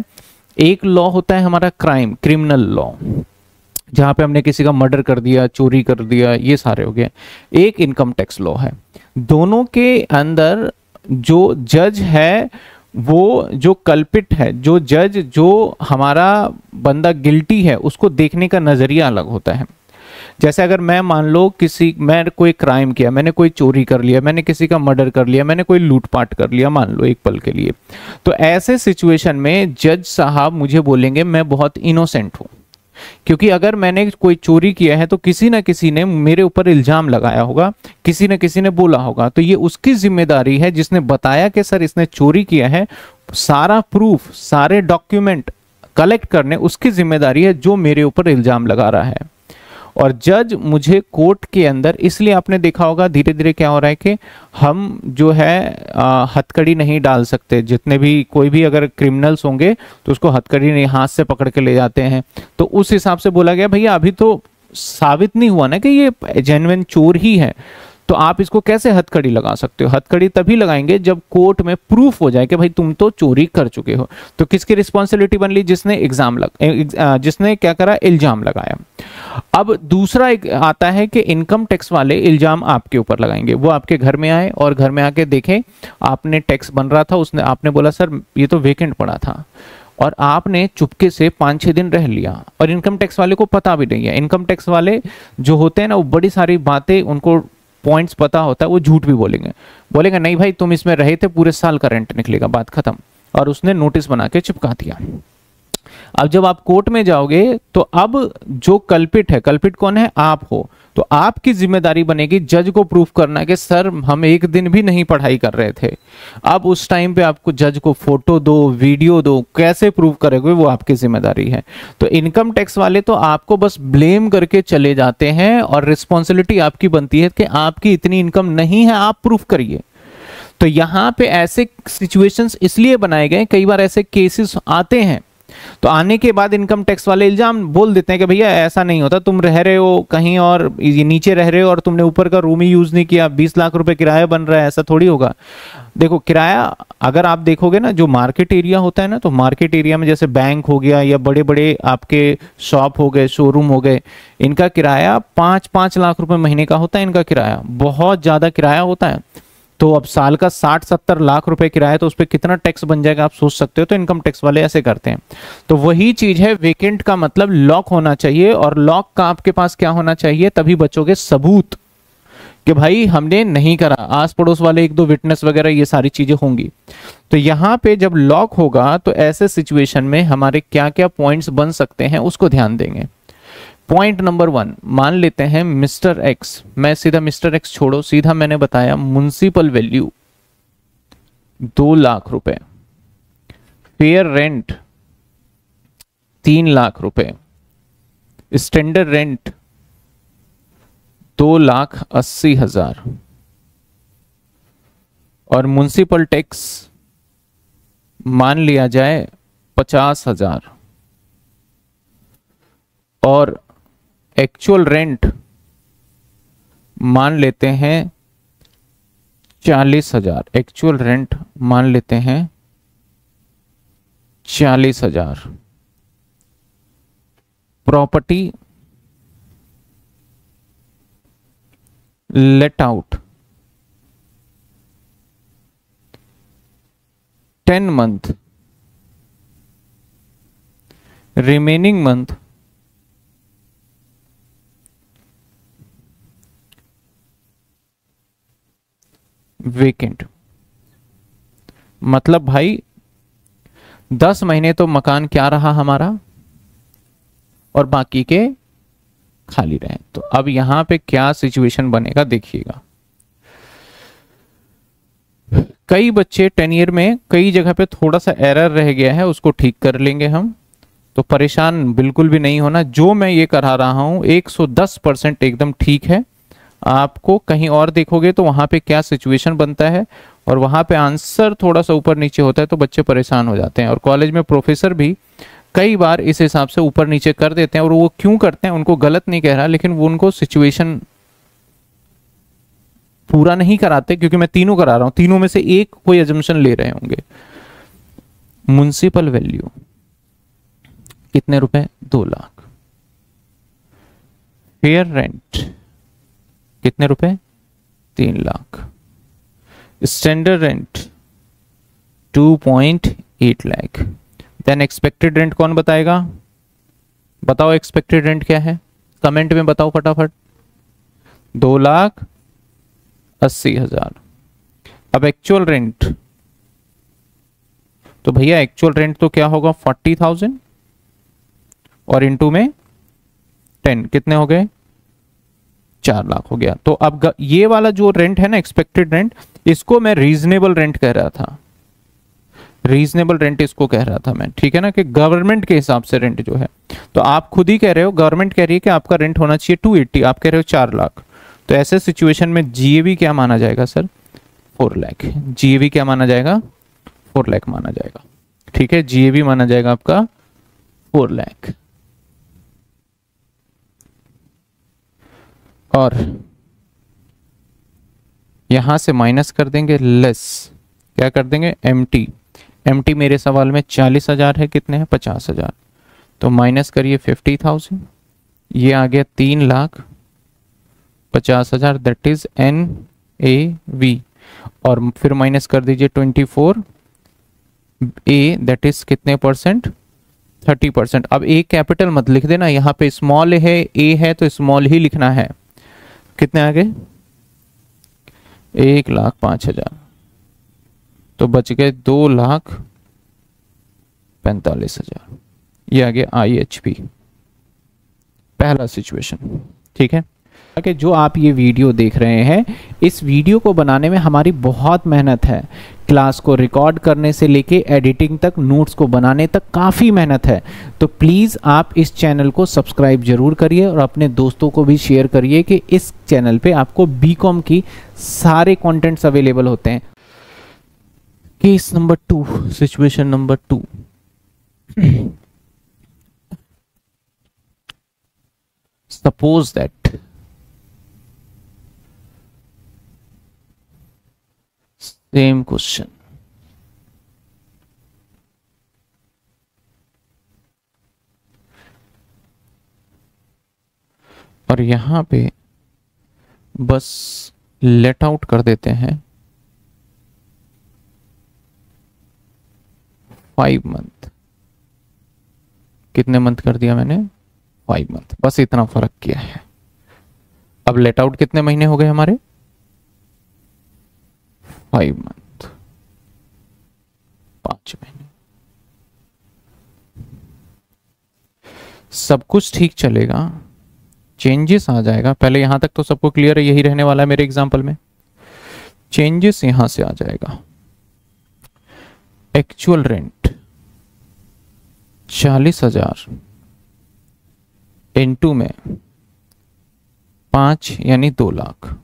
एक लॉ होता है हमारा क्राइम, क्रिमिनल लॉ, जहां पे हमने किसी का मर्डर कर दिया, चोरी कर दिया, ये सारे हो गए। एक इनकम टैक्स लॉ है। दोनों के अंदर जो जज है, वो जो कल्पिट है, जो जज, जो हमारा बंदा गिल्टी है, उसको देखने का नजरिया अलग होता है। जैसे अगर मैं मान लो मैं कोई क्राइम किया, मैंने कोई चोरी कर लिया, मैंने किसी का मर्डर कर लिया, मैंने कोई लूटपाट कर लिया, मान लो एक पल के लिए, तो ऐसे सिचुएशन में जज साहब मुझे बोलेंगे मैं बहुत इनोसेंट हूं। क्योंकि अगर मैंने कोई चोरी किया है तो किसी ना किसी ने मेरे ऊपर इल्जाम लगाया होगा, किसी ना किसी ने बोला होगा, तो ये उसकी जिम्मेदारी है जिसने बताया कि सर इसने चोरी किया है, सारा प्रूफ, सारे डॉक्यूमेंट कलेक्ट करने उसकी जिम्मेदारी है जो मेरे ऊपर इल्जाम लगा रहा है। और जज मुझे कोर्ट के अंदर, इसलिए आपने देखा होगा धीरे धीरे क्या हो रहा है कि हम जो है हथकड़ी नहीं डाल सकते। जितने भी कोई भी अगर क्रिमिनल्स होंगे तो उसको हथकड़ी नहीं, हाथ से पकड़ के ले जाते हैं। तो उस हिसाब से बोला गया भैया अभी तो साबित नहीं हुआ ना कि ये जेन्युइन चोर ही है, तो आप इसको कैसे हथकड़ी लगा सकते हो? हथकड़ी तभी लगाएंगे जब कोर्ट में प्रूफ हो जाए कि भाई तुम तो चोरी कर चुके हो। तो किसकी रिस्पॉन्सिबिलिटी बन ली? जिसने क्या करा, इल्जाम लगाया। अब दूसरा एक आता है कि इनकम टैक्स वाले इल्जाम आपके ऊपर लगाएंगे। वो आपके घर में आए और घर में आके देखें आपने टैक्स बन रहा था, उसने आपने बोला सर ये तो वेकेंट पड़ा था, और आपने चुपके से 5-6 दिन रह लिया, और इनकम टैक्स वाले को पता भी नहीं है। इनकम टैक्स वाले जो होते हैं ना, वो बड़ी सारी बातें, उनको पॉइंट्स पता होता है, वो झूठ भी बोलेंगे नहीं भाई तुम इसमें रहे थे, पूरे साल का रेंट निकलेगा, बात खत्म। और उसने नोटिस बना के चिपका दिया। अब जब आप कोर्ट में जाओगे तो अब जो कल्पिट है, कल्पिट कौन है? आप हो। तो आपकी जिम्मेदारी बनेगी जज को प्रूफ करना कि सर हम एक दिन भी नहीं पढ़ाई कर रहे थे। अब उस टाइम पे आपको जज को फोटो दो, वीडियो दो, कैसे प्रूफ करोगे वो आपकी जिम्मेदारी है। तो इनकम टैक्स वाले तो आपको बस ब्लेम करके चले जाते हैं, और रिस्पॉन्सिबिलिटी आपकी बनती है कि आपकी इतनी इनकम नहीं है, आप प्रूफ करिए। तो यहां पे ऐसे सिचुएशंस इसलिए बनाए गए, कई बार ऐसे केसेस आते हैं, तो आने के बाद इनकम टैक्स वाले इल्जाम बोल देते हैं कि भैया ऐसा नहीं होता, तुम रह रहे हो कहीं और, ये नीचे रह रहे हो और तुमने ऊपर का रूम ही यूज नहीं किया, 20 लाख रुपए किराया बन रहा है, ऐसा थोड़ी होगा। देखो किराया अगर आप देखोगे ना, जो मार्केट एरिया होता है ना, तो मार्केट एरिया में जैसे बैंक हो गया या बड़े बड़े आपके शॉप हो गए, शोरूम हो गए, इनका किराया 5-5 लाख रुपए महीने का होता है। इनका किराया बहुत ज्यादा किराया होता है। तो अब साल का 60-70 लाख रुपए किराया, तो उस पर कितना टैक्स बन जाएगा आप सोच सकते हो। तो इनकम टैक्स वाले ऐसे करते हैं। तो वही चीज है, वेकेंट का मतलब लॉक होना चाहिए, और लॉक का आपके पास क्या होना चाहिए? तभी बचोगे सबूत कि भाई हमने नहीं करा। आस पड़ोस वाले 1-2 विटनेस वगैरह ये सारी चीजें होंगी। तो यहां पे जब लॉक होगा तो ऐसे सिचुएशन में हमारे क्या क्या पॉइंट्स बन सकते हैं उसको ध्यान देंगे। पॉइंट नंबर 1, मान लेते हैं मिस्टर एक्स, मैं सीधा मिस्टर एक्स छोड़ो, सीधा मैंने बताया म्युनिसिपल वैल्यू 2 लाख रुपए, फेयर रेंट 3 लाख रुपए, स्टैंडर्ड रेंट 2,80,000, और म्युनिसिपल टैक्स मान लिया जाए 50,000, और एक्चुअल रेंट मान लेते हैं 40,000। एक्चुअल रेंट मान लेते हैं 40,000। Property let out 10 month, remaining month vacant. मतलब भाई 10 महीने तो मकान क्या रहा हमारा, और बाकी के खाली रहे। तो अब यहां पे क्या सिचुएशन बनेगा देखिएगा। कई बच्चे 10 ईयर में कई जगह पे थोड़ा सा एरर रह गया है, उसको ठीक कर लेंगे हम, तो परेशान बिल्कुल भी नहीं होना। जो मैं ये करा रहा हूं 110% एकदम ठीक है। आपको कहीं और देखोगे तो वहां पे क्या सिचुएशन बनता है और वहां पे आंसर थोड़ा सा ऊपर नीचे होता है तो बच्चे परेशान हो जाते हैं। और कॉलेज में प्रोफेसर भी कई बार इस हिसाब से ऊपर नीचे कर देते हैं, और वो क्यों करते हैं उनको गलत नहीं कह रहा, लेकिन वो उनको सिचुएशन पूरा नहीं कराते, क्योंकि मैं तीनों करा रहा हूं, तीनों में से एक कोई अजम्पशन ले रहे होंगे। म्युनिसिपल वैल्यू कितने रुपए, 2 लाख। फेयर रेंट कितने रुपए, 3 lakh. Standard rent 2.8 lakh. Then expected rent कौन बताएगा, बताओ एक्सपेक्टेड रेंट क्या है, कमेंट में बताओ फटाफट। 2,80,000। अब एक्चुअल रेंट, तो भैया एक्चुअल रेंट तो क्या होगा, 40,000 और इनटू में 10 कितने हो गए, 4 लाख हो गया। तो अब ये वाला जो रेंट है ना एक्सपेक्टेड रेंट, इसको मैं रीजनेबल रेंट कह रहा था, रीजनेबल रेंट इसको कह रहा था मैं, ठीक है ना, कि गवर्नमेंट के हिसाब से रेंट जो है। तो आप खुद ही कह रहे हो, गवर्नमेंट कह रही है कि आपका रेंट होना चाहिए 280, आप कह रहे हो 4 लाख। तो ऐसे सिचुएशन में जीएवी क्या माना जाएगा सर, 4 लाख। जीएवी क्या माना जाएगा, 4 लाख माना जाएगा, ठीक है। जीएवी माना जाएगा आपका 4 लाख। और यहां से माइनस कर देंगे लेस, क्या कर देंगे, एमटी। एमटी मेरे सवाल में 40,000 है, कितने हैं, 50,000। तो माइनस करिए 50,000, ये आ गया 3,50,000, दैट इज NAV। और फिर माइनस कर दीजिए 24A, दैट इज कितने परसेंट, 30%। अब ए कैपिटल मत लिख देना, यहाँ पे स्मॉल है, ए है तो स्मॉल ही लिखना है। कितने आ गए, 1,05,000। तो बच गए 2,45,000। ये आ गया IHP, पहला सिचुएशन, ठीक है। कि जो आप ये वीडियो देख रहे हैं, इस वीडियो को बनाने में हमारी बहुत मेहनत है। क्लास को रिकॉर्ड करने से लेके एडिटिंग तक, नोट्स को बनाने तक काफ़ी मेहनत है। तो प्लीज़ आप इस चैनल को सब्सक्राइब जरूर करिए और अपने दोस्तों को भी शेयर करिए कि इस चैनल पे आपको बीकॉम की सारे कंटेंट्स अवेलेबल होते हैं। Case number 2, situation number 2। Suppose that same question, और यहां पे बस लेट आउट कर देते हैं 5 मंथ। कितने मंथ कर दिया मैंने, 5 मंथ, बस इतना फर्क किया है। अब लेट आउट कितने महीने हो गए हमारे, 5 मंथ, 5 महीने। सब कुछ ठीक चलेगा, चेंजेस आ जाएगा। पहले यहां तक तो सबको क्लियर है, यही रहने वाला है मेरे एग्जांपल में। चेंजेस यहां से आ जाएगा, एक्चुअल रेंट 40,000 इनटू में 5 यानी 2 लाख,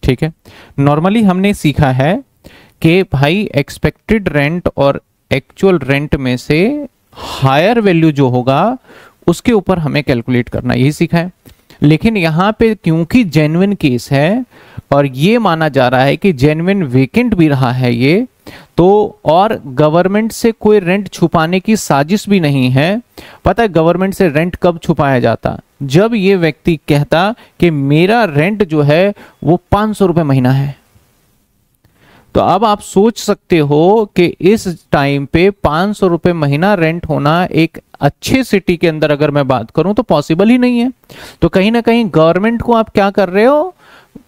ठीक है। नॉर्मली हमने सीखा है कि भाई एक्सपेक्टेड रेंट और एक्चुअल रेंट में से हायर वैल्यू जो होगा उसके ऊपर हमें कैलकुलेट करना, यही सीखा है। लेकिन यहां पे क्योंकि जेन्युइन केस है और ये माना जा रहा है कि जेन्युइन वेकेंट भी रहा है ये, तो और गवर्नमेंट से कोई रेंट छुपाने की साजिश भी नहीं है। पता है गवर्नमेंट से रेंट कब छुपाया जाता, जब ये व्यक्ति कहता कि मेरा रेंट जो है वो 500 रुपए महीना है। तो अब आप सोच सकते हो कि इस टाइम पे 500 रुपए महीना रेंट होना एक अच्छे सिटी के अंदर अगर मैं बात करूं तो पॉसिबल ही नहीं है। तो कहीं ना कहीं गवर्नमेंट को आप क्या कर रहे हो,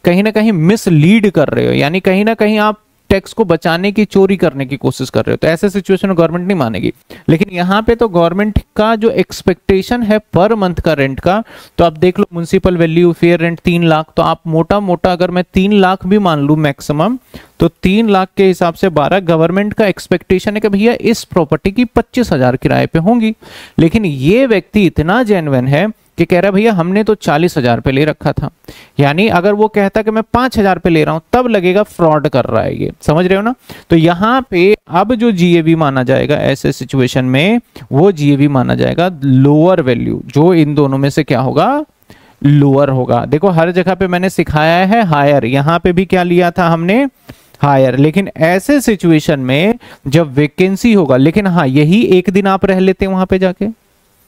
कहीं ना कहीं मिसलीड कर रहे हो, यानी कहीं ना कहीं आप टैक्स को बचाने की, चोरी करने की कोशिश कर रहे हो, तो ऐसे सिचुएशन में गवर्नमेंट नहीं मानेगी। लेकिन यहाँ पे तो गवर्नमेंट का जो एक्सपेक्टेशन है पर मंथ का रेंट का, तो आप देख लो municipal value fair rent 3 lakh, तो आप मोटा मोटा अगर मैं 3 लाख भी मान लूं मैक्सिमम, तो 3 लाख के हिसाब से 12, गवर्नमेंट का एक्सपेक्टेशन है कि भैया इस प्रॉपर्टी की 25,000 किराए पे होंगी। लेकिन ये व्यक्ति इतना जेन्युइन है कि कह रहा है भैया हमने तो 40,000 पे ले रखा था। यानी अगर वो कहता कि मैं 5,000 पे ले रहा हूं, तब लगेगा फ्रॉड कर रहा है ये, समझ रहे हो ना। तो यहां पे अब जो जीएवी माना जाएगा ऐसे सिचुएशन में, वो जीएवी माना जाएगा लोअर वैल्यू, जो इन दोनों में से क्या होगा, लोअर होगा। देखो हर जगह पे मैंने सिखाया है हायर, यहां पे भी क्या लिया था हमने, हायर। लेकिन ऐसे सिचुएशन में जब वैकेंसी होगा, लेकिन हाँ यही एक दिन आप रह लेते हैं वहां पे जाके,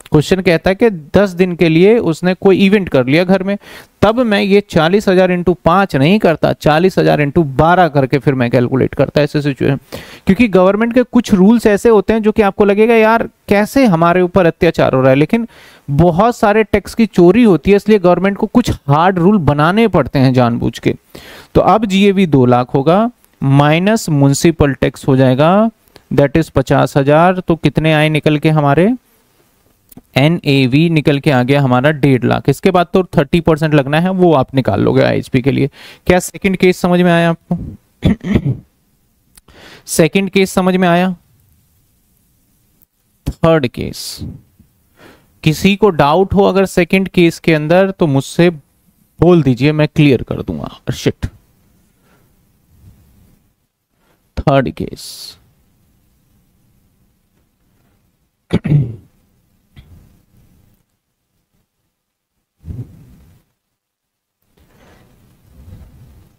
क्वेश्चन कहता है कि 10 दिन के लिए उसने कोई इवेंट कर लिया घर में, तब मैं ये 40,000 इंटू 5 नहीं करता, 40,000 इंटू 12 करके फिर मैं कैलकुलेट करता ऐसे सिचुएशन। क्योंकि गवर्नमेंट के कुछ रूल्स ऐसे होते हैं जो कि आपको लगेगा यार कैसे हमारे ऊपर अत्याचार हो रहा है, लेकिन बहुत सारे टैक्स की चोरी होती है, इसलिए गवर्नमेंट को कुछ हार्ड रूल बनाने पड़ते हैं जानबूझ के। तो अब जीएवी 2 लाख होगा, माइनस म्युनिसिपल टैक्स हो जाएगा, दैट इज 50,000। तो कितने आए निकल के हमारे, एनएवी निकल के आ गया हमारा 1.5 लाख। इसके बाद तो 30% लगना है, वो आप निकाल लोगे आईएचपी के लिए। क्या सेकंड केस समझ में आया आपको? सेकंड केस समझ में आया? थर्ड केस, किसी को डाउट हो अगर सेकंड केस के अंदर तो मुझसे बोल दीजिए, मैं क्लियर कर दूंगा। शिट, थर्ड केस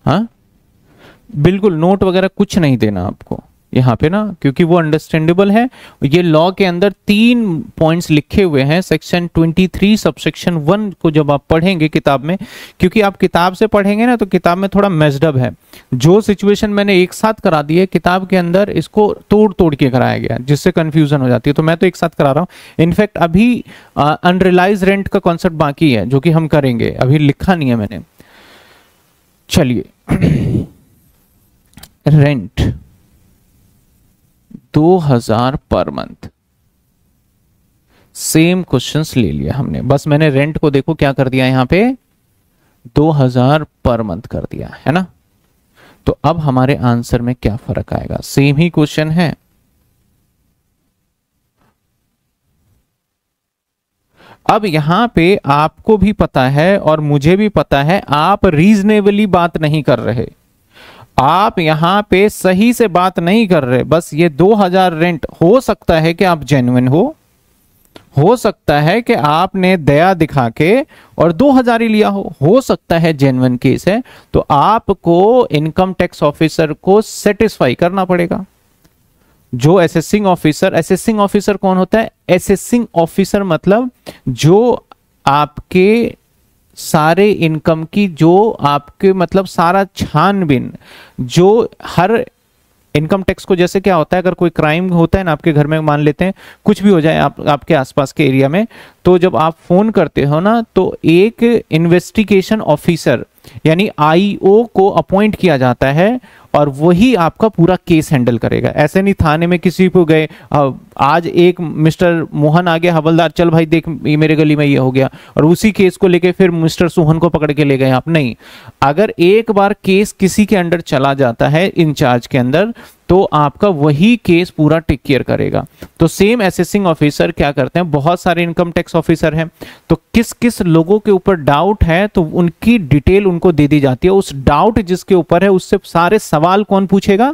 हाँ बिल्कुल, नोट वगैरह कुछ नहीं देना आपको यहाँ पे ना, क्योंकि वो अंडरस्टैंडेबल है। ये लॉ के अंदर 3 पॉइंट्स लिखे हुए हैं, सेक्शन 23 सबसेक्शन 1 को जब आप पढ़ेंगे किताब में, क्योंकि आप किताब से पढ़ेंगे ना तो किताब में थोड़ा मेस्डअप है। जो सिचुएशन मैंने एक साथ करा दी है किताब के अंदर, इसको तोड़ तोड़ के कराया गया, जिससे कंफ्यूजन हो जाती है। तो मैं तो एक साथ करा रहा हूँ। इनफैक्ट अभी अनरियलाइज रेंट का कॉन्सेप्ट बाकी है, जो कि हम करेंगे, अभी लिखा नहीं है मैंने। चलिए, rent 2,000 per month, same questions ले लिया हमने, बस मैंने रेंट को देखो क्या कर दिया यहां पे, 2,000 पर मंथ कर दिया है ना। तो अब हमारे आंसर में क्या फर्क आएगा, सेम ही क्वेश्चन है। अब यहां पे आपको भी पता है और मुझे भी पता है, आप रीजनेबली बात नहीं कर रहे, आप यहां पे सही से बात नहीं कर रहे। बस ये 2,000 रेंट, हो सकता है कि आप जेन्युइन हो सकता है कि आपने दया दिखा के और 2,000 ही लिया हो सकता है जेन्युइन केस है। तो आपको इनकम टैक्स ऑफिसर को सेटिस्फाई करना पड़ेगा। जो असेसिंग ऑफिसर कौन होता है? असेसिंग ऑफिसर मतलब जो आपके सारे इनकम की, जो आपके मतलब सारा छानबीन, जो हर इनकम टैक्स को, जैसे क्या होता है अगर कोई क्राइम होता है ना आपके घर में, मान लेते हैं कुछ भी हो जाए आपके आसपास के एरिया में, तो जब आप फोन करते हो ना तो एक इन्वेस्टिगेशन ऑफिसर यानी आईओ को अपॉइंट किया जाता है और वही आपका पूरा केस हैंडल करेगा। ऐसे नहीं थाने में किसी को गए, आज एक मिस्टर मोहन आ गया हवलदार, चल भाई देख मेरे गली में ये हो गया, और उसी केस को लेके फिर मिस्टर सोहन को पकड़ के ले गए आप, नहीं। अगर एक बार केस किसी के अंडर चला जाता है इंचार्ज के अंदर, तो आपका वही केस पूरा टेक केयर करेगा। तो सेम असेसिंग ऑफिसर क्या करते हैं, बहुत सारे इनकम टैक्स ऑफिसर हैं, तो किस किस लोगों के ऊपर डाउट है तो उनकी डिटेल उनको दे दी जाती है। उस डाउट जिसके ऊपर है उससे सारे सवाल कौन पूछेगा?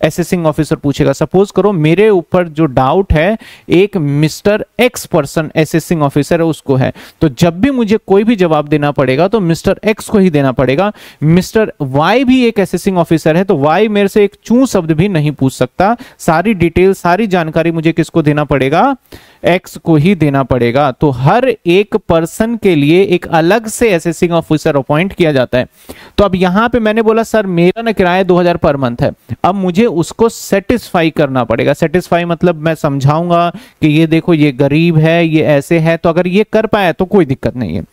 असेसिंग ऑफिसर पूछेगा। सपोज करो मेरे ऊपर जो डाउट है एक mister x person assessing officer है उसको है, तो जब भी मुझे कोई भी जवाब देना पड़ेगा तो मिस्टर एक्स को ही देना पड़ेगा। मिस्टर वाई भी एक असेसिंग ऑफिसर है, तो वाई मेरे से एक चू शब्द भी नहीं पूछ सकता। सारी डिटेल, सारी जानकारी मुझे किसको देना पड़ेगा? एक्स को ही देना पड़ेगा। तो हर एक पर्सन के लिए एक अलग से असेसिंग ऑफिसर अपॉइंट किया जाता है। तो अब यहां पे मैंने बोला सर मेरा ना किराया 2,000 पर मंथ है, अब मुझे उसको सेटिस्फाई करना पड़ेगा। सेटिस्फाई मतलब मैं समझाऊंगा कि ये देखो ये गरीब है, ये ऐसे है, तो अगर ये कर पाया तो कोई दिक्कत नहीं है।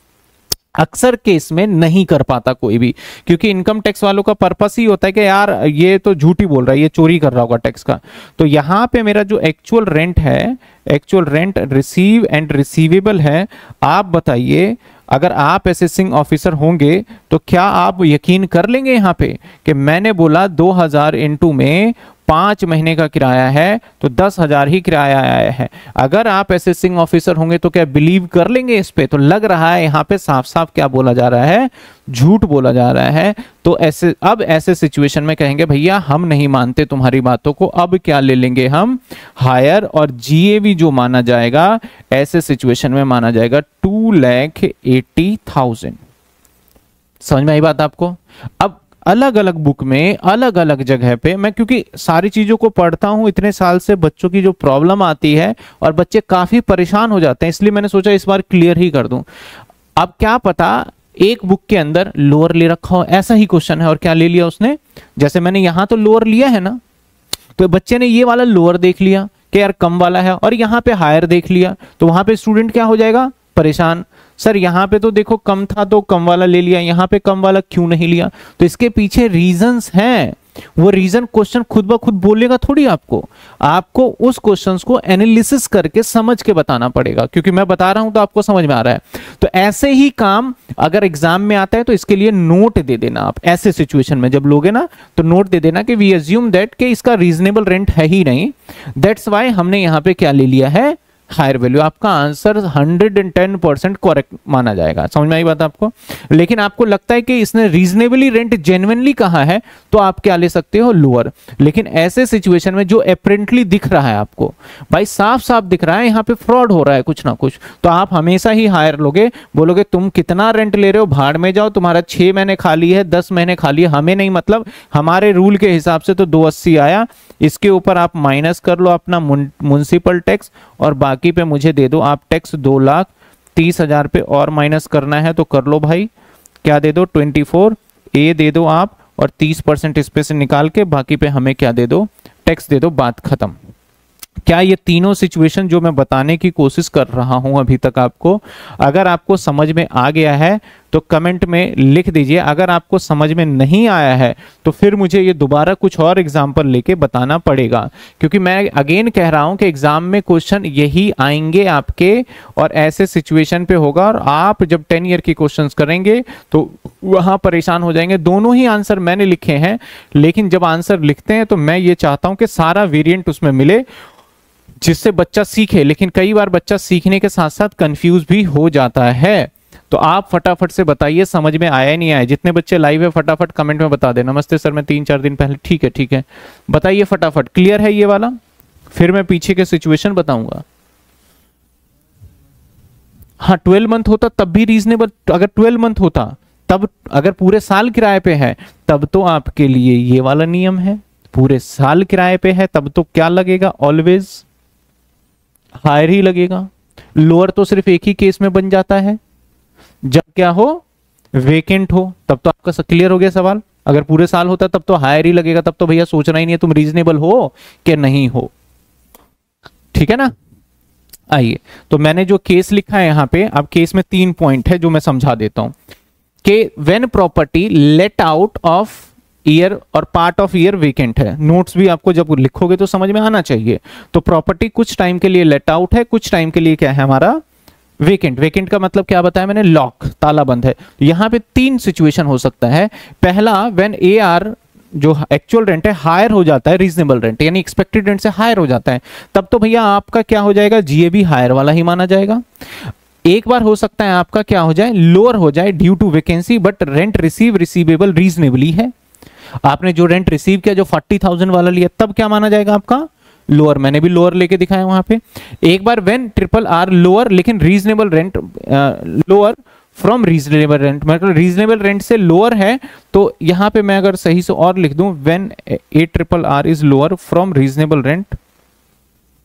अक्सर केस में नहीं कर पाता कोई भी, क्योंकि इनकम टैक्स वालों का पर्पस ही होता है कि यार ये तो झूठी बोल रहा है, ये चोरी कर रहा होगा टैक्स का। तो यहाँ पे मेरा जो एक्चुअल रेंट है, actual rent receive and receivable है, आप बताइए अगर आप असेसिंग ऑफिसर होंगे तो क्या आप यकीन कर लेंगे यहाँ पे कि मैंने बोला 2000 इंटू में 5 महीने का किराया है तो 10,000 ही किराया आया है। अगर आप असेसिंग ऑफिसर होंगे तो क्या बिलीव कर लेंगे इस पे? तो लग रहा है यहाँ पे साफ साफ क्या बोला जा रहा है, झूठ बोला जा रहा है। तो ऐसे अब ऐसे सिचुएशन में कहेंगे भैया हम नहीं मानते तुम्हारी बातों को, अब क्या ले लेंगे हम, हायर और जीएवी जो माना जाएगा ऐसे सिचुएशन में माना जाएगा 2,80,000। समझ में आई बात आपको? अब अलग अलग बुक में अलग अलग जगह पे मैं, क्योंकि सारी चीजों को पढ़ता हूं इतने साल से, बच्चों की जो प्रॉब्लम आती है और बच्चे काफी परेशान हो जाते हैं, इसलिए मैंने सोचा इस बार क्लियर ही कर दूं। अब क्या पता एक बुक के अंदर लोअर ले रखा हो, ऐसा ही क्वेश्चन है और क्या ले लिया उसने, जैसे मैंने यहां तो लोअर लिया है ना, तो बच्चे ने ये वाला लोअर देख लिया कि यार कम वाला है, और यहां पे हायर देख लिया, तो वहां पे स्टूडेंट क्या हो जाएगा, परेशान। सर यहाँ पे तो देखो कम था तो कम वाला ले लिया, यहाँ पे कम वाला क्यों नहीं लिया? तो इसके पीछे रीजंस हैं, वो रीजन क्वेश्चन खुद ब खुद बोलेगा थोड़ी आपको, आपको उस क्वेश्चंस को एनालिसिस करके समझ के बताना पड़ेगा, क्योंकि मैं बता रहा हूं तो आपको समझ में आ रहा है। तो ऐसे ही काम अगर एग्जाम में आता है तो इसके लिए नोट दे देना आप, ऐसे सिचुएशन में जब लोगे ना तो नोट दे देना कि वी अज्यूम दैट कि इसका रीजनेबल रेंट है ही नहीं, दैट्स वाई हमने यहाँ पे क्या ले लिया है, हायर वैल्यू। आपका आंसर 110% करेक्ट माना जाएगा। समझ में आई बात आपको? लेकिन आपको लगता है कि इसने रीजनेबली रेंट जेन्युइनली कहा है तो आप क्या ले सकते हो, लोअर। लेकिन ऐसे सिचुएशन में जो अपेरेंटली दिख रहा है आपको, भाई साफ साफ दिख रहा है यहाँ पे फ्रॉड हो रहा है कुछ ना कुछ, तो आप हमेशा ही हायर लोगे, बोलोगे तुम कितना रेंट ले रहे हो, भाड़ में जाओ, तुम्हारा 6 महीने खाली है, 10 महीने खाली है, हमें नहीं मतलब, हमारे रूल के हिसाब से तो 280 आया, इसके ऊपर आप माइनस कर लो अपना म्युनिसिपल टैक्स और बाकी पे मुझे दे दो आप टैक्स। 2,30,000 पे और माइनस करना है तो कर लो भाई, क्या दे दो, 24 ए दे दो आप, और 30% इस पे से निकाल के बाकी पे हमें क्या दे दो, टैक्स दे दो, बात खत्म। क्या ये तीनों सिचुएशन जो मैं बताने की कोशिश कर रहा हूं अभी तक आपको, अगर आपको समझ में आ गया है तो कमेंट में लिख दीजिए, अगर आपको समझ में नहीं आया है तो फिर मुझे ये दोबारा कुछ और एग्जाम्पल लेके बताना पड़ेगा, क्योंकि मैं अगेन कह रहा हूं कि एग्जाम में क्वेश्चन यही आएंगे आपके और ऐसे सिचुएशन पे होगा, और आप जब 10 ईयर की क्वेश्चंस करेंगे तो वहां परेशान हो जाएंगे। दोनों ही आंसर मैंने लिखे हैं, लेकिन जब आंसर लिखते हैं तो मैं ये चाहता हूं कि सारा वेरिएंट उसमें मिले जिससे बच्चा सीखे, लेकिन कई बार बच्चा सीखने के साथ साथ कंफ्यूज भी हो जाता है। तो आप फटाफट से बताइए समझ में आया नहीं आया, जितने बच्चे लाइव है फटाफट कमेंट में बता दें, नमस्ते सर मैं 3-4 दिन पहले, ठीक है बताइए फटाफट, क्लियर है ये वाला, फिर मैं पीछे के सिचुएशन बताऊंगा। हाँ 12 मंथ होता तब भी रीजनेबल, अगर 12 मंथ होता तब, अगर पूरे साल किराए पे है तब तो आपके लिए ये वाला नियम है, पूरे साल किराए पे है तब तो क्या लगेगा, ऑलवेज हायर ही लगेगा। लोअर तो सिर्फ एक ही केस में बन जाता है, जब क्या हो, वेकेंट हो, तब तो आपका क्लियर हो गया सवाल। अगर पूरे साल होता तब तो हायर ही लगेगा, तब तो भैया सोचना ही नहीं है तुम रीजनेबल हो कि नहीं हो, ठीक है ना। आइए, तो मैंने जो केस लिखा है यहां पे, अब केस में 3 पॉइंट है जो मैं समझा देता हूं कि when property let out of year और पार्ट ऑफ ईयर वेकेंट है, नोट्स भी आपको जब लिखोगे तो समझ में आना चाहिए। तो प्रॉपर्टी कुछ टाइम के लिए लेट आउट है, कुछ टाइम के लिए क्या है हमारा, वेकेंट। वेकेंट का मतलब क्या बताया मैंने, लॉक, ताला बंद है। यहां पे 3 सिचुएशन हो सकता है। पहला, व्हेन एआर जो एक्चुअल रेंट है हायर हो जाता है रीजनेबल रेंट, यानी एक्सपेक्टेड रेंट से हायर हो जाता है, तब तो भैया आपका क्या हो जाएगा, जीएबी हायर वाला ही माना जाएगा। एक बार हो सकता है आपका क्या हो जाए, लोअर हो जाए due to vacancy, but rent receivable reasonably है। आपने जो रेंट रिसीव किया जो 40,000 वाला लिया, तब क्या माना जाएगा आपका, लोअर। मैंने भी लोअर लेके दिखाया वहां पे। एक बार व्हेन ट्रिपल आर लोअर लेकिन reasonable rent, lower from reasonable rent, मतलब रीजनेबल रेंट से लोअर है, तो यहां पे मैं अगर सही से और लिख दूं, when A triple R is lower from reasonable rent,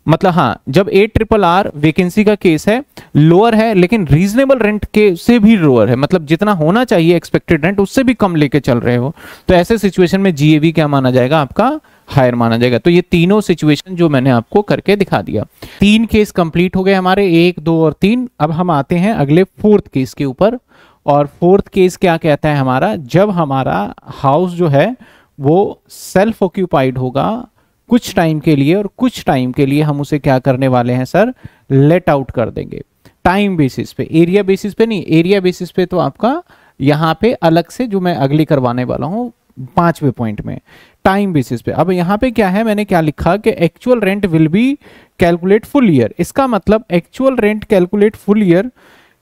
मतलब हाँ जब ए ट्रिपल आर वैकेंसी का केस है, लोअर है लेकिन रीजनेबल रेंट के से भी लोअर है, मतलब जितना होना चाहिए एक्सपेक्टेड रेंट उससे भी कम लेके चल रहे हो, तो ऐसे सिचुएशन में जीएवी क्या माना जाएगा, आपका हायर माना जाएगा। तो ये तीनों सिचुएशन जो मैंने आपको करके दिखा दिया। 3 केस कंप्लीट हो गए हमारे, 1, 2 और 3। अब हम आते हैं अगले 4th केस के ऊपर। और फोर्थ केस क्या कहता है हमारा, जब हमारा हाउस जो है वो सेल्फ ऑक्यूपाइड होगा कुछ टाइम के लिए, और कुछ टाइम के लिए हम उसे क्या करने वाले हैं सर, लेट आउट कर देंगे। टाइम बेसिस पे, एरिया बेसिस पे नहीं, एरिया बेसिस पे तो आपका यहां पे अलग से जो मैं अगली करवाने वाला हूं 5वें पॉइंट में, टाइम बेसिस पे। अब यहां पे क्या है, मैंने क्या लिखा कि actual rent will be calculate full year. इसका मतलब actual rent calculate full year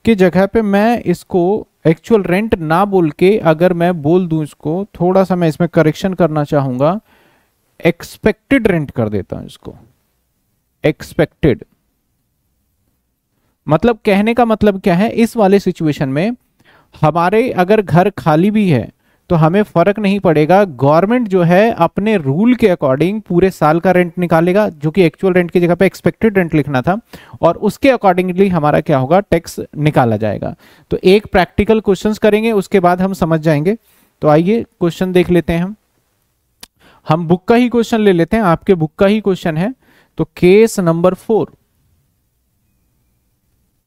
की जगह पे मैं इसको एक्चुअल रेंट ना बोल के अगर मैं बोल दूं इसको, थोड़ा सा मैं इसमें करेक्शन करना चाहूंगा, एक्सपेक्टेड रेंट कर देता हूं इसको, एक्सपेक्टेड। मतलब कहने का मतलब क्या है, इस वाले सिचुएशन में हमारे अगर घर खाली भी है तो हमें फर्क नहीं पड़ेगा, गवर्नमेंट जो है अपने रूल के अकॉर्डिंग पूरे साल का रेंट निकालेगा, जो कि एक्चुअल रेंट की जगह पे एक्सपेक्टेड रेंट लिखना था, और उसके अकॉर्डिंगली हमारा क्या होगा, टैक्स निकाला जाएगा। तो एक प्रैक्टिकल क्वेश्चंस करेंगे, उसके बाद हम समझ जाएंगे। तो आइए क्वेश्चन देख लेते हैं। हम बुक का ही क्वेश्चन ले लेते हैं, आपके बुक का ही क्वेश्चन है। तो case number 4,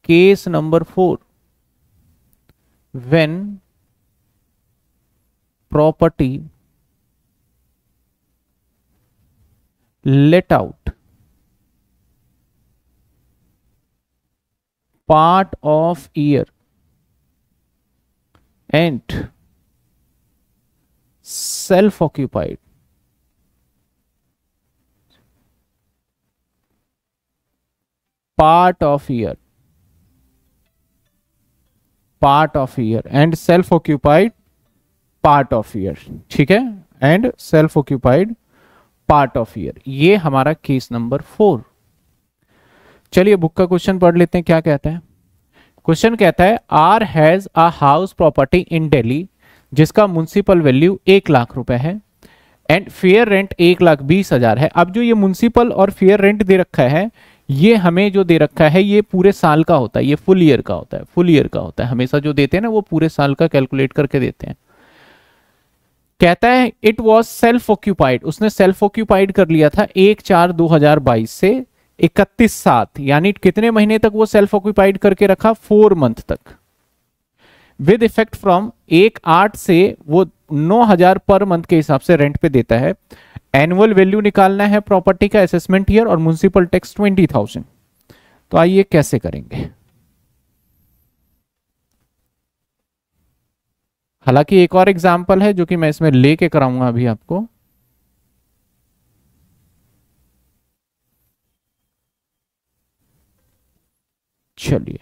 case number 4, when property let out part of year and self occupied part of year, part of year and self occupied part of year, ठीक है, and self occupied part of year, ये हमारा case number 4। चलिए book का question पढ़ लेते हैं, क्या कहता है। क्वेश्चन कहता है R has a house property in Delhi जिसका म्युनिसिपल वैल्यू 1 लाख रुपए है एंड फेयर रेंट 1,20,000 है। अब जो ये म्युनिसिपल और फेयर रेंट दे रखा है, ये हमें जो दे रखा है ये पूरे साल का होता है, ये फुल ईयर का होता है, फुल ईयर का होता है। हमेशा जो देते हैं ना वो पूरे साल का कैलकुलेट करके देते हैं। कहता है इट वॉज सेल्फ ऑक्यूपाइड, उसने सेल्फ ऑक्यूपाइड कर लिया था 1/4/2022 से 31/7, यानी कितने महीने तक वो सेल्फ ऑक्यूपाइड करके रखा, 4 मंथ तक। विद इफेक्ट फ्रॉम 1/8 से वो 9,000 पर मंथ के हिसाब से रेंट पे देता है। एनुअल वैल्यू निकालना है प्रॉपर्टी का, असेसमेंट ईयर, और म्युनिसिपल टैक्स 20,000। तो आइए कैसे करेंगे। हालांकि एक और एग्जांपल है जो कि मैं इसमें लेके कराऊंगा अभी आपको। चलिए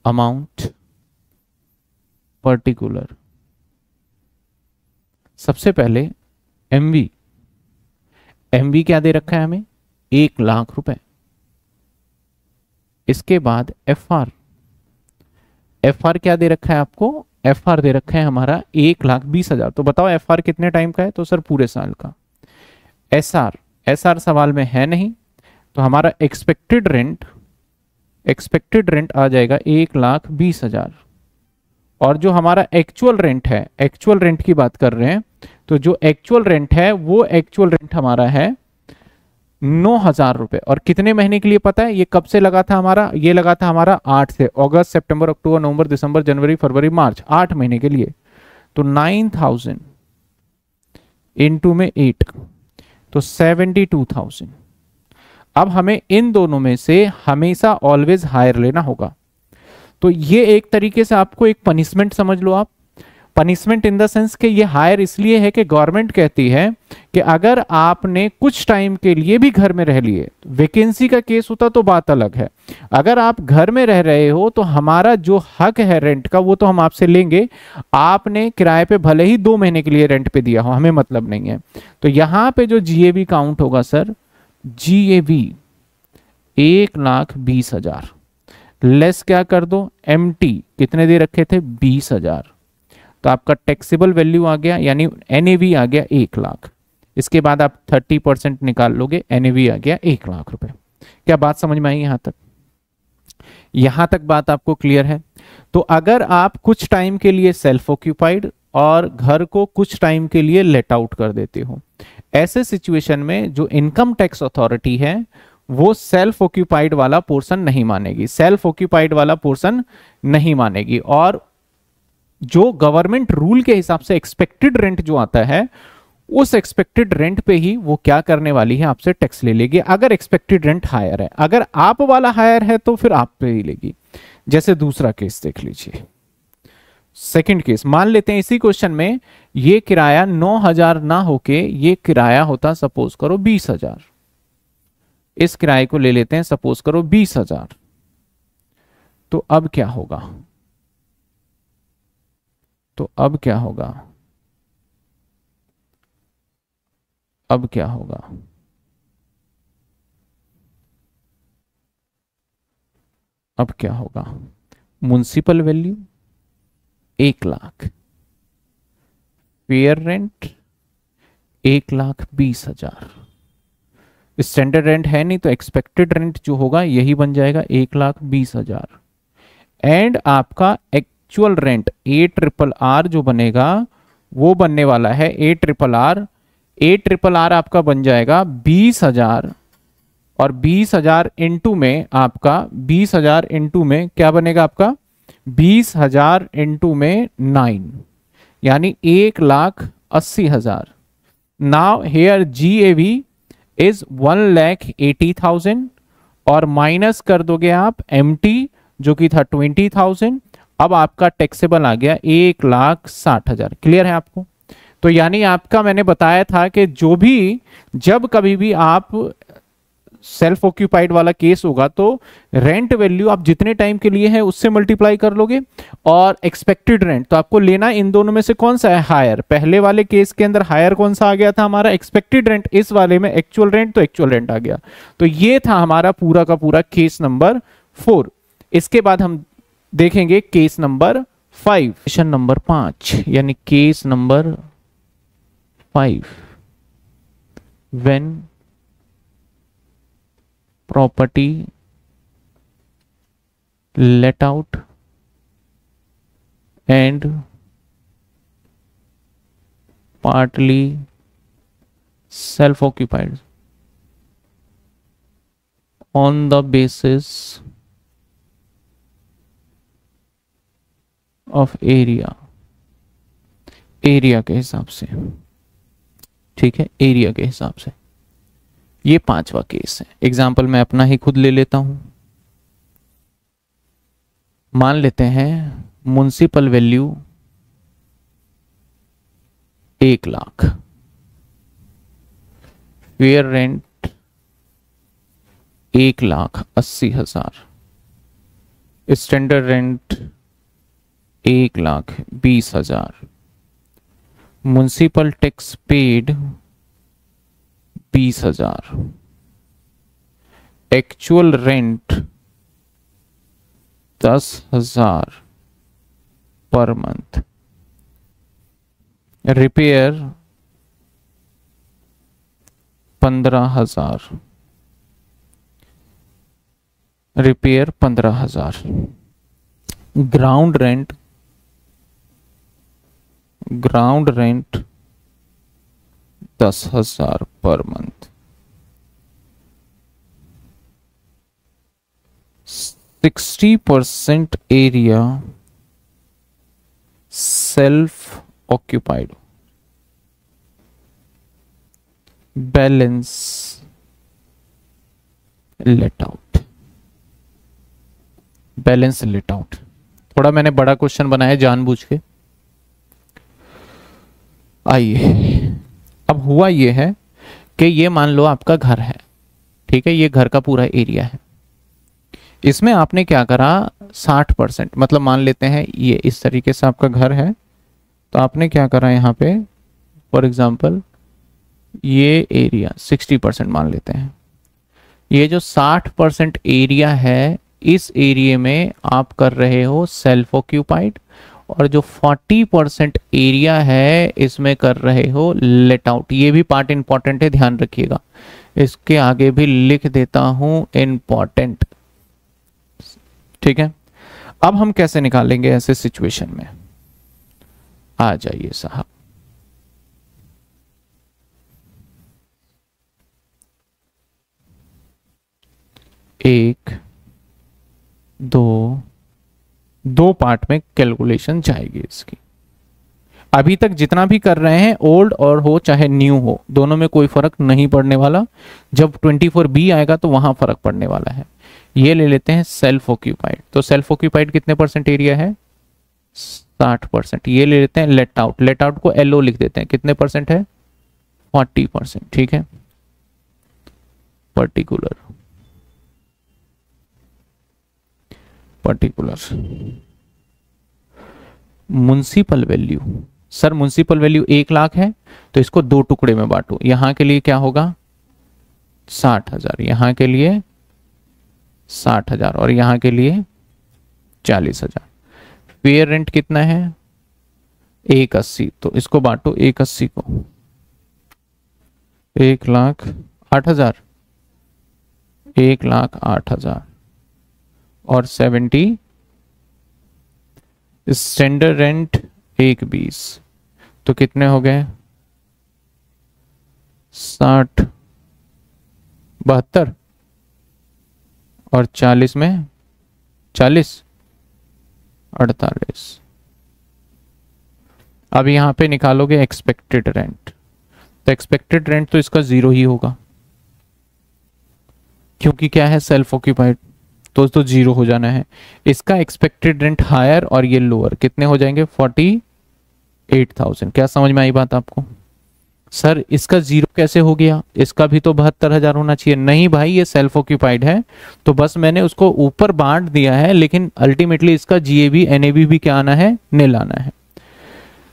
अमाउंट पर्टिकुलर, सबसे पहले एमवी, एमवी क्या दे रखा है हमें, 1 लाख रुपए। इसके बाद एफआर, एफआर क्या दे रखा है आपको, एफआर दे रखा है हमारा 1,20,000। तो बताओ एफआर कितने टाइम का है, तो सर पूरे साल का। एसआर, एसआर सवाल में है नहीं, तो हमारा एक्सपेक्टेड रेंट, एक्सपेक्टेड रेंट आ जाएगा 1,20,000। और जो हमारा एक्चुअल रेंट है, एक्चुअल रेंट की बात कर रहे हैं, तो जो एक्चुअल रेंट है वो एक्चुअल रेंट हमारा है 9,000 रुपए। और कितने महीने के लिए पता है, ये कब से लगा था हमारा, ये लगा था हमारा 8 से, अगस्त, सितंबर, अक्टूबर, नवंबर, दिसंबर, जनवरी, फरवरी, मार्च, 8 महीने के लिए। तो 9,000 इंटू में 8, तो 72,000। अब हमें इन दोनों में से हमेशा ऑलवेज हायर लेना होगा। तो ये एक तरीके से आपको एक पनिशमेंट समझ लो आप, पनिशमेंट इन द सेंस कि ये हायर इसलिए है कि गवर्नमेंट कहती है कि अगर आपने कुछ टाइम के लिए भी घर में रह लिए, वैकेंसी का केस होता तो बात अलग है, अगर आप घर में रह रहे हो तो हमारा जो हक है रेंट का वो तो हम आपसे लेंगे। आपने किराए पे भले ही 2 महीने के लिए रेंट पे दिया हो, हमें मतलब नहीं है। तो यहां पे जो जीएवी काउंट होगा सर, जीएवी 1,20,000 लेस क्या कर दो, एमटी कितने दे रखे थे, 20,000। तो आपका टैक्सेबल वैल्यू आ गया, यानी एनएवी आ गया 1 लाख। इसके बाद आप 30% निकाल लोगे, एनएवी आ गया 1 लाख रुपए। क्या बात समझ में आई यहां तक? यहां तक बात आपको क्लियर है? तो अगर आप कुछ टाइम के लिए सेल्फ ऑक्यूपाइड और घर को कुछ टाइम के लिए लेट आउट कर देते हो, ऐसे सिचुएशन में जो इनकम टैक्स अथॉरिटी है वो सेल्फ ऑक्यूपाइड वाला पोर्शन नहीं मानेगी, सेल्फ ऑक्यूपाइड वाला पोर्शन नहीं मानेगी। और जो गवर्नमेंट रूल के हिसाब से एक्सपेक्टेड रेंट जो आता है, उस एक्सपेक्टेड रेंट पे ही वो क्या करने वाली है, आपसे टैक्स ले लेगी। अगर एक्सपेक्टेड रेंट हायर है, अगर आप वाला हायर है तो फिर आप पे ही लेगी। जैसे दूसरा केस देख लीजिए, सेकंड केस मान लेते हैं इसी क्वेश्चन में ये किराया 9,000 ना होके ये किराया होता सपोज करो 20,000। इस किराए को ले लेते हैं सपोज करो 20,000। तो अब क्या होगा, तो अब क्या होगा, अब क्या होगा, अब क्या होगा, municipal value 1,00,000, fair rent 1,20,000। Standard rent है नहीं तो एक्सपेक्टेड रेंट जो होगा यही बन जाएगा 1,20,000। एंड आपका एक्चुअल रेंट ARRR जो बनेगा वो बनने वाला है ARRR आपका बन जाएगा 20,000। और 20,000 इंटू में आपका 20,000 इंटू में क्या बनेगा आपका 20,000 इंटू में 9 यानी 1,80,000। नाउ हेयर GAV इज 1,80,000 और माइनस कर दोगे आप MT जो कि था 20,000। अब आपका टैक्सेबल आ गया 1,60,000। क्लियर है आपको? तो यानी आपका मैंने बताया था कि जो भी जब कभी भी आप सेल्फ ऑक्यूपाइड वाला केस होगा तो रेंट वैल्यू आप जितने टाइम के लिए है उससे मल्टीप्लाई कर लोगे, और एक्सपेक्टेड रेंट तो आपको लेना इन दोनों में से कौन सा है, हायर। पहले वाले केस के अंदर हायर कौन सा आ गया था हमारा, एक्सपेक्टेड रेंट। इस वाले में एक्चुअल रेंट, तो एक्चुअल रेंट आ गया। तो ये था हमारा पूरा का पूरा केस नंबर 4। इसके बाद हम देखेंगे केस नंबर 5, क्वेश्चन नंबर 5 यानी case number 5। When property let out and partly self occupied on the basis of area के हिसाब से, ठीक है, एरिया के हिसाब से। ये 5वां केस है। एग्जाम्पल मैं अपना ही खुद ले लेता हूं। मान लेते हैं municipal value 1,00,000, fair rent 1,80,000, standard rent 1,20,000, municipal tax paid 20,000, actual rent 10,000 per month, repair 15,000, repair 15,000, ground rent 10,000 per month, 60% area self occupied, balance let out. Balance let out थोड़ा मैंने बड़ा क्वेश्चन बनाया जानबूझ के। आइए, अब हुआ ये है कि ये मान लो आपका घर है, ठीक है, ये घर का पूरा एरिया है। इसमें आपने क्या करा, 60%, मतलब मान लेते हैं ये इस तरीके से आपका घर है, तो आपने क्या करा यहाँ पे, फॉर एग्जांपल ये एरिया 60% मान लेते हैं। ये जो 60% एरिया है, इस एरिया में आप कर रहे हो सेल्फ ऑक्यूपाइड, और जो 40% एरिया है इसमें कर रहे हो लेट आउट। ये भी पार्ट इंपॉर्टेंट है, ध्यान रखिएगा। इसके आगे भी लिख देता हूं इंपॉर्टेंट, ठीक है। अब हम कैसे निकालेंगे ऐसे सिचुएशन में, आ जाइए साहब। एक दो पार्ट में कैलकुलेशन जाएगी इसकी। अभी तक जितना भी कर रहे हैं ओल्ड और हो चाहे न्यू हो, दोनों में कोई फर्क नहीं पड़ने वाला। जब 24B आएगा तो वहां फर्क पड़ने वाला है। ये ले लेते हैं सेल्फ ऑक्यूपाइड। तो सेल्फ ऑक्यूपाइड कितने परसेंट एरिया है? 60%। ये ले लेते हैं लेट आउट। लेट आउट को LO लिख देते हैं, कितने परसेंट है? 40%। ठीक है। Particular municipal value. Sir municipal value 1 lakh है तो इसको 2 टुकड़े में बांटो। यहां के लिए क्या होगा? 60,000। यहां के लिए 60,000 और यहां के लिए 40,000। फेयर रेंट कितना है? 180। तो इसको बांटो 180 को। 1,08,000 1,08,000 और 70 स्टैंडर्ड रेंट 1,20। तो कितने हो गए? 60 72 और 40 में 40 48। अब यहां पे निकालोगे एक्सपेक्टेड रेंट, तो एक्सपेक्टेड रेंट तो इसका 0 ही होगा क्योंकि क्या है? सेल्फ ऑक्यूपाइड, तो 0 हो जाना है। इसका एक्सपेक्टेड रेंट हायर और ये लोअर, कितने हो जाएंगे? 48,000। क्या समझ में आई बात आपको? सर इसका 0 कैसे हो गया? इसका भी तो 72,000 होना चाहिए। नहीं भाई, ये सेल्फ ऑक्यूपाइड है तो बस मैंने उसको ऊपर बांट दिया है, लेकिन अल्टीमेटली इसका GAB NAB भी क्या आना है? नील आना है।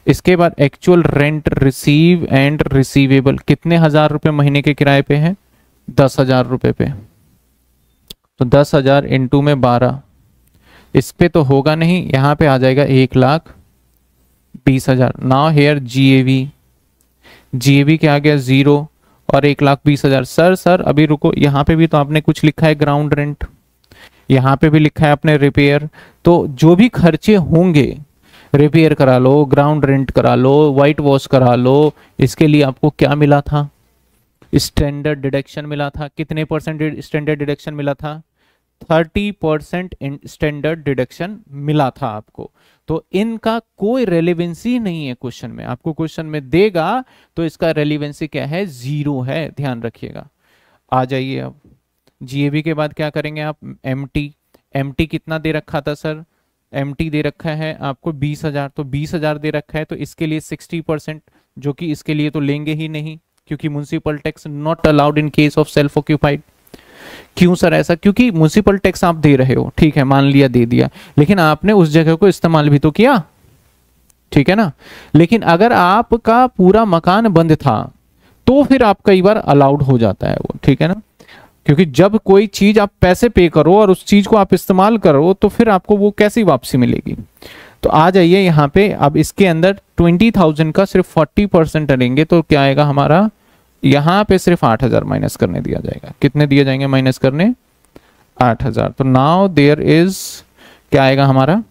इसके बाद actual rent receive and receivable कितने हजार रुपए महीने के किराए पे है? 10,000 रुपए पे। तो 10,000 इंटू में 12, इस पे तो होगा नहीं, यहां पे आ जाएगा 1,20,000। नाउ हेयर GAB क्या आ गया? 0 और 1,20,000। सर अभी रुको, यहाँ पे भी तो आपने कुछ लिखा है ग्राउंड रेंट, यहाँ पे भी लिखा है आपने रिपेयर। तो जो भी खर्चे होंगे, रिपेयर करा लो, ग्राउंड रेंट करा लो, वाइट वॉश करा लो, इसके लिए आपको क्या मिला था? स्टैंडर्ड डिडक्शन मिला था। कितने परसेंट स्टैंडर्ड डिडक्शन मिला था? 30% स्टैंडर्ड डिडक्शन मिला था आपको। तो इनका कोई रेलेवेंसी नहीं है क्वेश्चन में। आपको क्वेश्चन में देगा तो इसका रेलेवेंसी क्या है? 0 है, ध्यान रखिएगा। आ जाइए अब GAB के बाद क्या करेंगे आप? MT कितना दे रखा था सर? MT दे रखा है आपको 20,000। तो 20,000 दे रखा है तो इसके लिए 60%, जो कि इसके लिए तो लेंगे ही नहीं क्योंकि municipal tax not allowed in case of self occupied. क्यों सर ऐसा? क्योंकि म्युनिसिपल टैक्स आप दे रहे हो, ठीक है, मान लिया दे दिया, लेकिन आपने उस जगह को इस्तेमाल भी तो किया, ठीक है ना। लेकिन अगर आपका पूरा मकान बंद था तो फिर आप कई बार अलाउड हो जाता है वो, ठीक है ना। क्योंकि जब कोई चीज आप पैसे पे करो और उस चीज को आप इस्तेमाल करो तो फिर आपको वो कैसी वापसी मिलेगी। तो आ जाइए यहाँ पे। अब इसके अंदर 20,000 का सिर्फ 40% लेंगे तो क्या आएगा हमारा? यहाँ पे सिर्फ 8,000 माइनस करने दिया जाएगा। कितने दिए जाएंगे माइनस करने? 8,000। तो नाउ देयर इज क्या आएगा हमारा?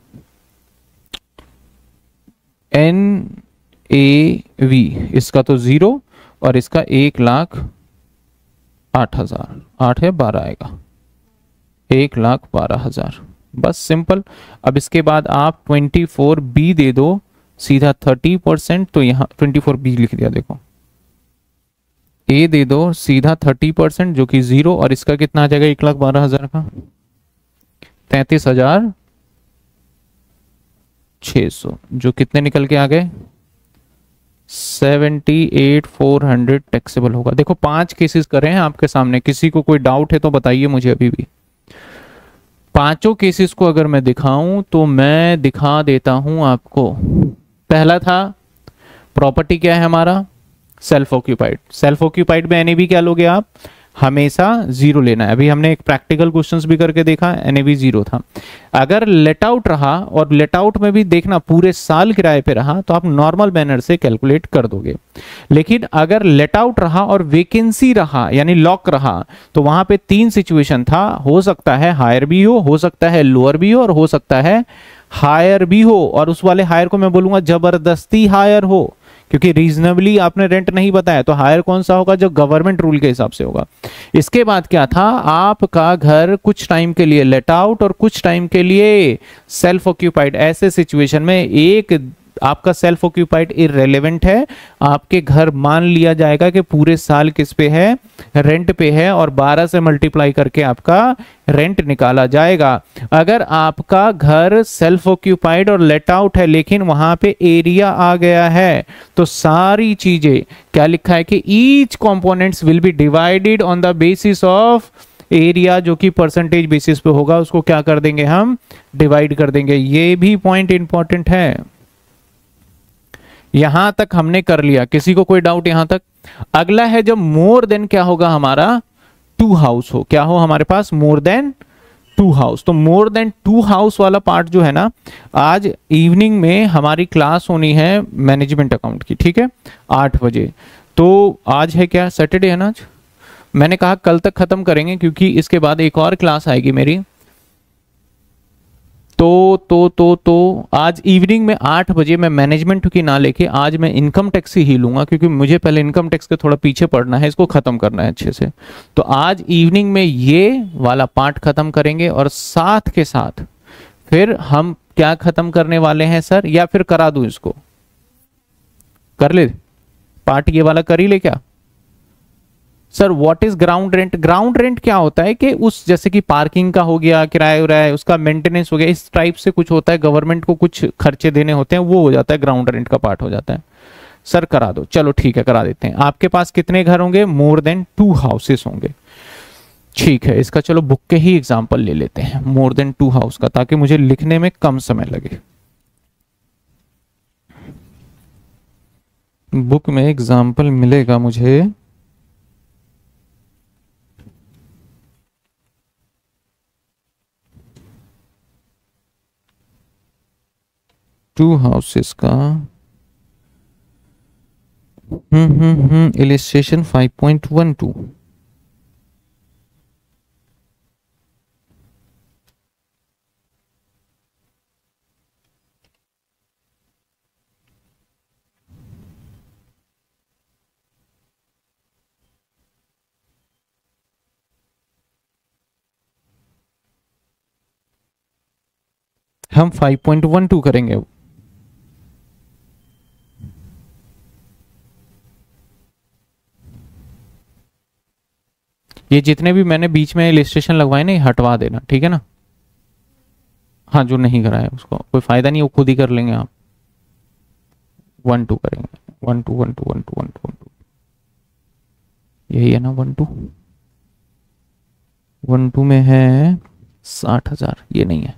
NAV इसका तो 0 और इसका 1,08,000। 8 है 12 आएगा, 1,12,000। बस सिंपल। अब इसके बाद आप 24B दे दो सीधा 30%। तो यहाँ 24B लिख दिया, देखो A दे दो सीधा 30% जो कि 0 और इसका कितना आ जाएगा? 1,12,000 का 33,600 जो कितने निकल के आ गए? 78,400 टैक्सेबल होगा। देखो 5 केसेस कर रहे हैं आपके सामने, किसी को कोई डाउट है तो बताइए मुझे अभी भी। पांचों केसेस को अगर मैं दिखाऊं तो मैं दिखा देता हूं आपको। पहला था प्रॉपर्टी क्या है हमारा? Self occupied. सेल्फ ऑक्यूपाइड में NAV क्या लोगे आप? हमेशा 0 लेना है। अभी हमने एक प्रैक्टिकल क्वेश्चंस भी करके देखा, NAV 0 था। अगर लेट आउट रहा, और लेट आउट में भी देखना पूरे साल किराए पे रहा, तो आप नॉर्मल मैनर से कैलकुलेट कर दोगे। लेकिन अगर लेट आउट रहा और वेकेंसी रहा यानी लॉक रहा, तो वहां पे 3 सिचुएशन था। हो सकता है हायर भी हो सकता है लोअर भी हो, और हो सकता है हायर भी हो। और उस वाले हायर को मैं बोलूंगा जबरदस्ती हायर हो, क्योंकि रीजनेबली आपने रेंट नहीं बताया, तो हायर कौन सा होगा, जो गवर्नमेंट रूल के हिसाब से होगा। इसके बाद क्या था, आपका घर कुछ टाइम के लिए लेट आउट और कुछ टाइम के लिए सेल्फ ऑक्यूपाइड। ऐसे सिचुएशन में एक आपका सेल्फ ऑक्यूपाइड इररेलेवेंट है, आपके घर मान लिया जाएगा कि पूरे साल किस पे है, रेंट पे है, और 12 से मल्टीप्लाई करके आपका रेंट निकाला जाएगा। अगर आपका घर सेल्फ ऑक्यूपाइड और लेट आउट है लेकिन वहां पे एरिया आ गया है, तो सारी चीजें क्या लिखा है कि each components will be divided on the basis of area, जो कि परसेंटेज बेसिस पे होगा, उसको क्या कर देंगे हम, डिवाइड कर देंगे। ये भी पॉइंट इंपॉर्टेंट है। यहां तक हमने कर लिया, किसी को कोई डाउट यहां तक? अगला है जब मोर देन क्या होगा हमारा, टू हाउस हो, क्या हो हमारे पास, मोर देन टू हाउस। तो मोर देन टू हाउस वाला पार्ट जो है ना, आज इवनिंग में हमारी क्लास होनी है मैनेजमेंट अकाउंट की, ठीक है, 8 बजे। तो आज है क्या, सैटरडे है ना आज, मैंने कहा कल तक खत्म करेंगे क्योंकि इसके बाद एक और क्लास आएगी मेरी। तो आज इवनिंग में 8 बजे मैं मैनेजमेंट की ना लेके आज मैं इनकम टैक्स ही लूंगा, क्योंकि मुझे पहले इनकम टैक्स के थोड़ा पीछे पड़ना है, इसको खत्म करना है अच्छे से। तो आज इवनिंग में ये वाला पार्ट खत्म करेंगे, और साथ के साथ फिर हम क्या खत्म करने वाले हैं सर, या फिर करा दूं इसको, कर ले पार्ट ये वाला, कर ही ले क्या sir? What is ground rent? Ground rent क्या होता है कि उस, जैसे कि पार्किंग का हो गया, किराया हो रहा है, उसका मेंटेनेंस हो गया, इस टाइप से कुछ होता है, गवर्नमेंट को कुछ खर्चे देने होते हैं, वो हो जाता है, ग्राउंड रेंट का पार्ट हो जाता है। सर करा दो, चलो ठीक है करा देते हैं। आपके पास कितने घर होंगे, मोर देन 2 हाउसेस होंगे, ठीक है। इसका चलो बुक के ही एग्जाम्पल ले लेते हैं, मोर देन 2 हाउस का, ताकि मुझे लिखने में कम समय लगे। बुक में एग्जाम्पल मिलेगा मुझे, टू हाउसेस का, इलिस्ट्रेशन 5.12। हम 5.12 करेंगे। ये जितने भी मैंने बीच में इलिस्ट्रेशन लगवाए ना, ये हटवा देना, ठीक है ना? हाँ, जो नहीं कराया उसको कोई फायदा नहीं, वो खुद ही कर लेंगे आप। 1-2 करेंगे, 1-2 1-2 1-2 1-2 1-2, यही है ना 1-2? 1-2 में है 60,000, ये नहीं है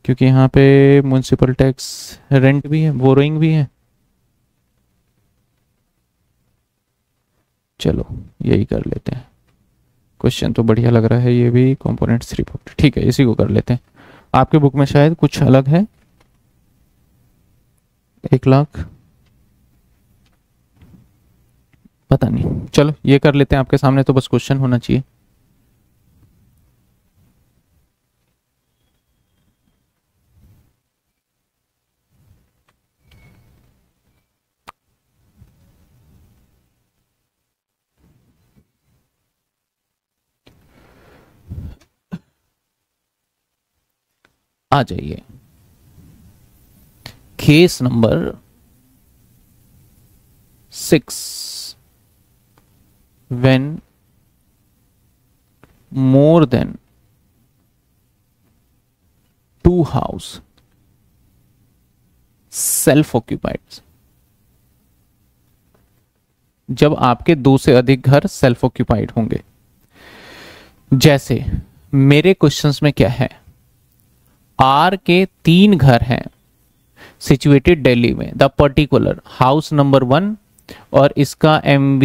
क्योंकि यहाँ पे म्युनिसिपल टैक्स, रेंट भी है, बोरोइंग भी है। चलो यही कर लेते हैं, क्वेश्चन तो बढ़िया लग रहा है, ये भी कंपोनेंट्स 350, ठीक है, इसी को कर लेते हैं। आपके बुक में शायद कुछ अलग है, 1 लाख, पता नहीं, चलो ये कर लेते हैं। आपके सामने तो बस क्वेश्चन होना चाहिए। आ जाइए, case number 6, when more than 2 house self occupied। जब आपके 2 से अधिक घर सेल्फ ऑक्यूपाइड होंगे, जैसे मेरे क्वेश्चंस में क्या है, आर के 3 घर हैं सिचुएटेड दिल्ली में, द पर्टिकुलर हाउस नंबर 1, और इसका MV,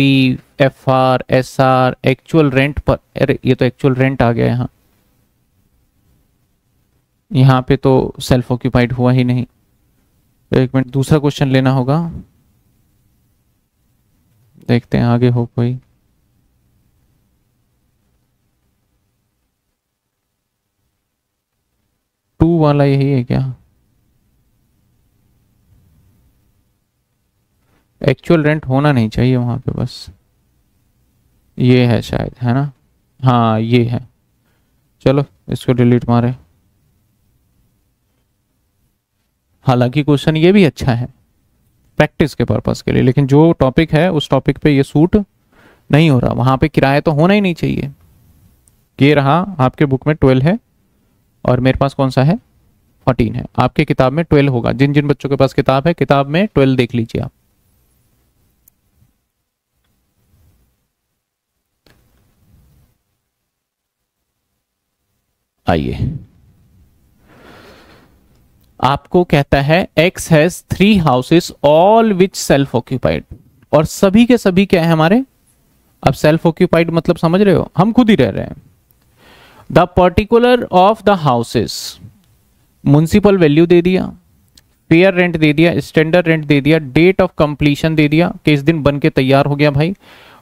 FR, SR actual rent पर, अरे ये तो एक्चुअल रेंट आ गया यहाँ, यहाँ पे तो सेल्फ ऑक्यूपाइड हुआ ही नहीं। एक मिनट, दूसरा क्वेश्चन लेना होगा, देखते हैं आगे हो कोई। टू वाला यही है क्या? एक्चुअल रेंट होना नहीं चाहिए वहां पे, बस ये है शायद, है ना? हाँ ये है। चलो इसको डिलीट मारे। हालांकि क्वेश्चन ये भी अच्छा है प्रैक्टिस के पर्पस के लिए, लेकिन जो टॉपिक है उस टॉपिक पे ये सूट नहीं हो रहा। वहां पे किराया तो होना ही नहीं चाहिए। ये रहा, आपके बुक में 12 है और मेरे पास कौन सा है? 14 है। आपके किताब में 12 होगा। जिन जिन बच्चों के पास किताब है, किताब में 12 देख लीजिए आप। आइए, आपको कहता है x has 3 houses all which self occupied, और सभी के सभी क्या है हमारे? अब सेल्फ ऑक्यूपाइड मतलब समझ रहे हो, हम खुद ही रह रहे हैं। The particular of the houses, municipal value दे दिया, फेयर रेंट दे दिया, स्टैंडर्ड रेंट दे दिया, डेट ऑफ कंप्लीशन दे दिया कि इस दिन बन के तैयार हो गया भाई,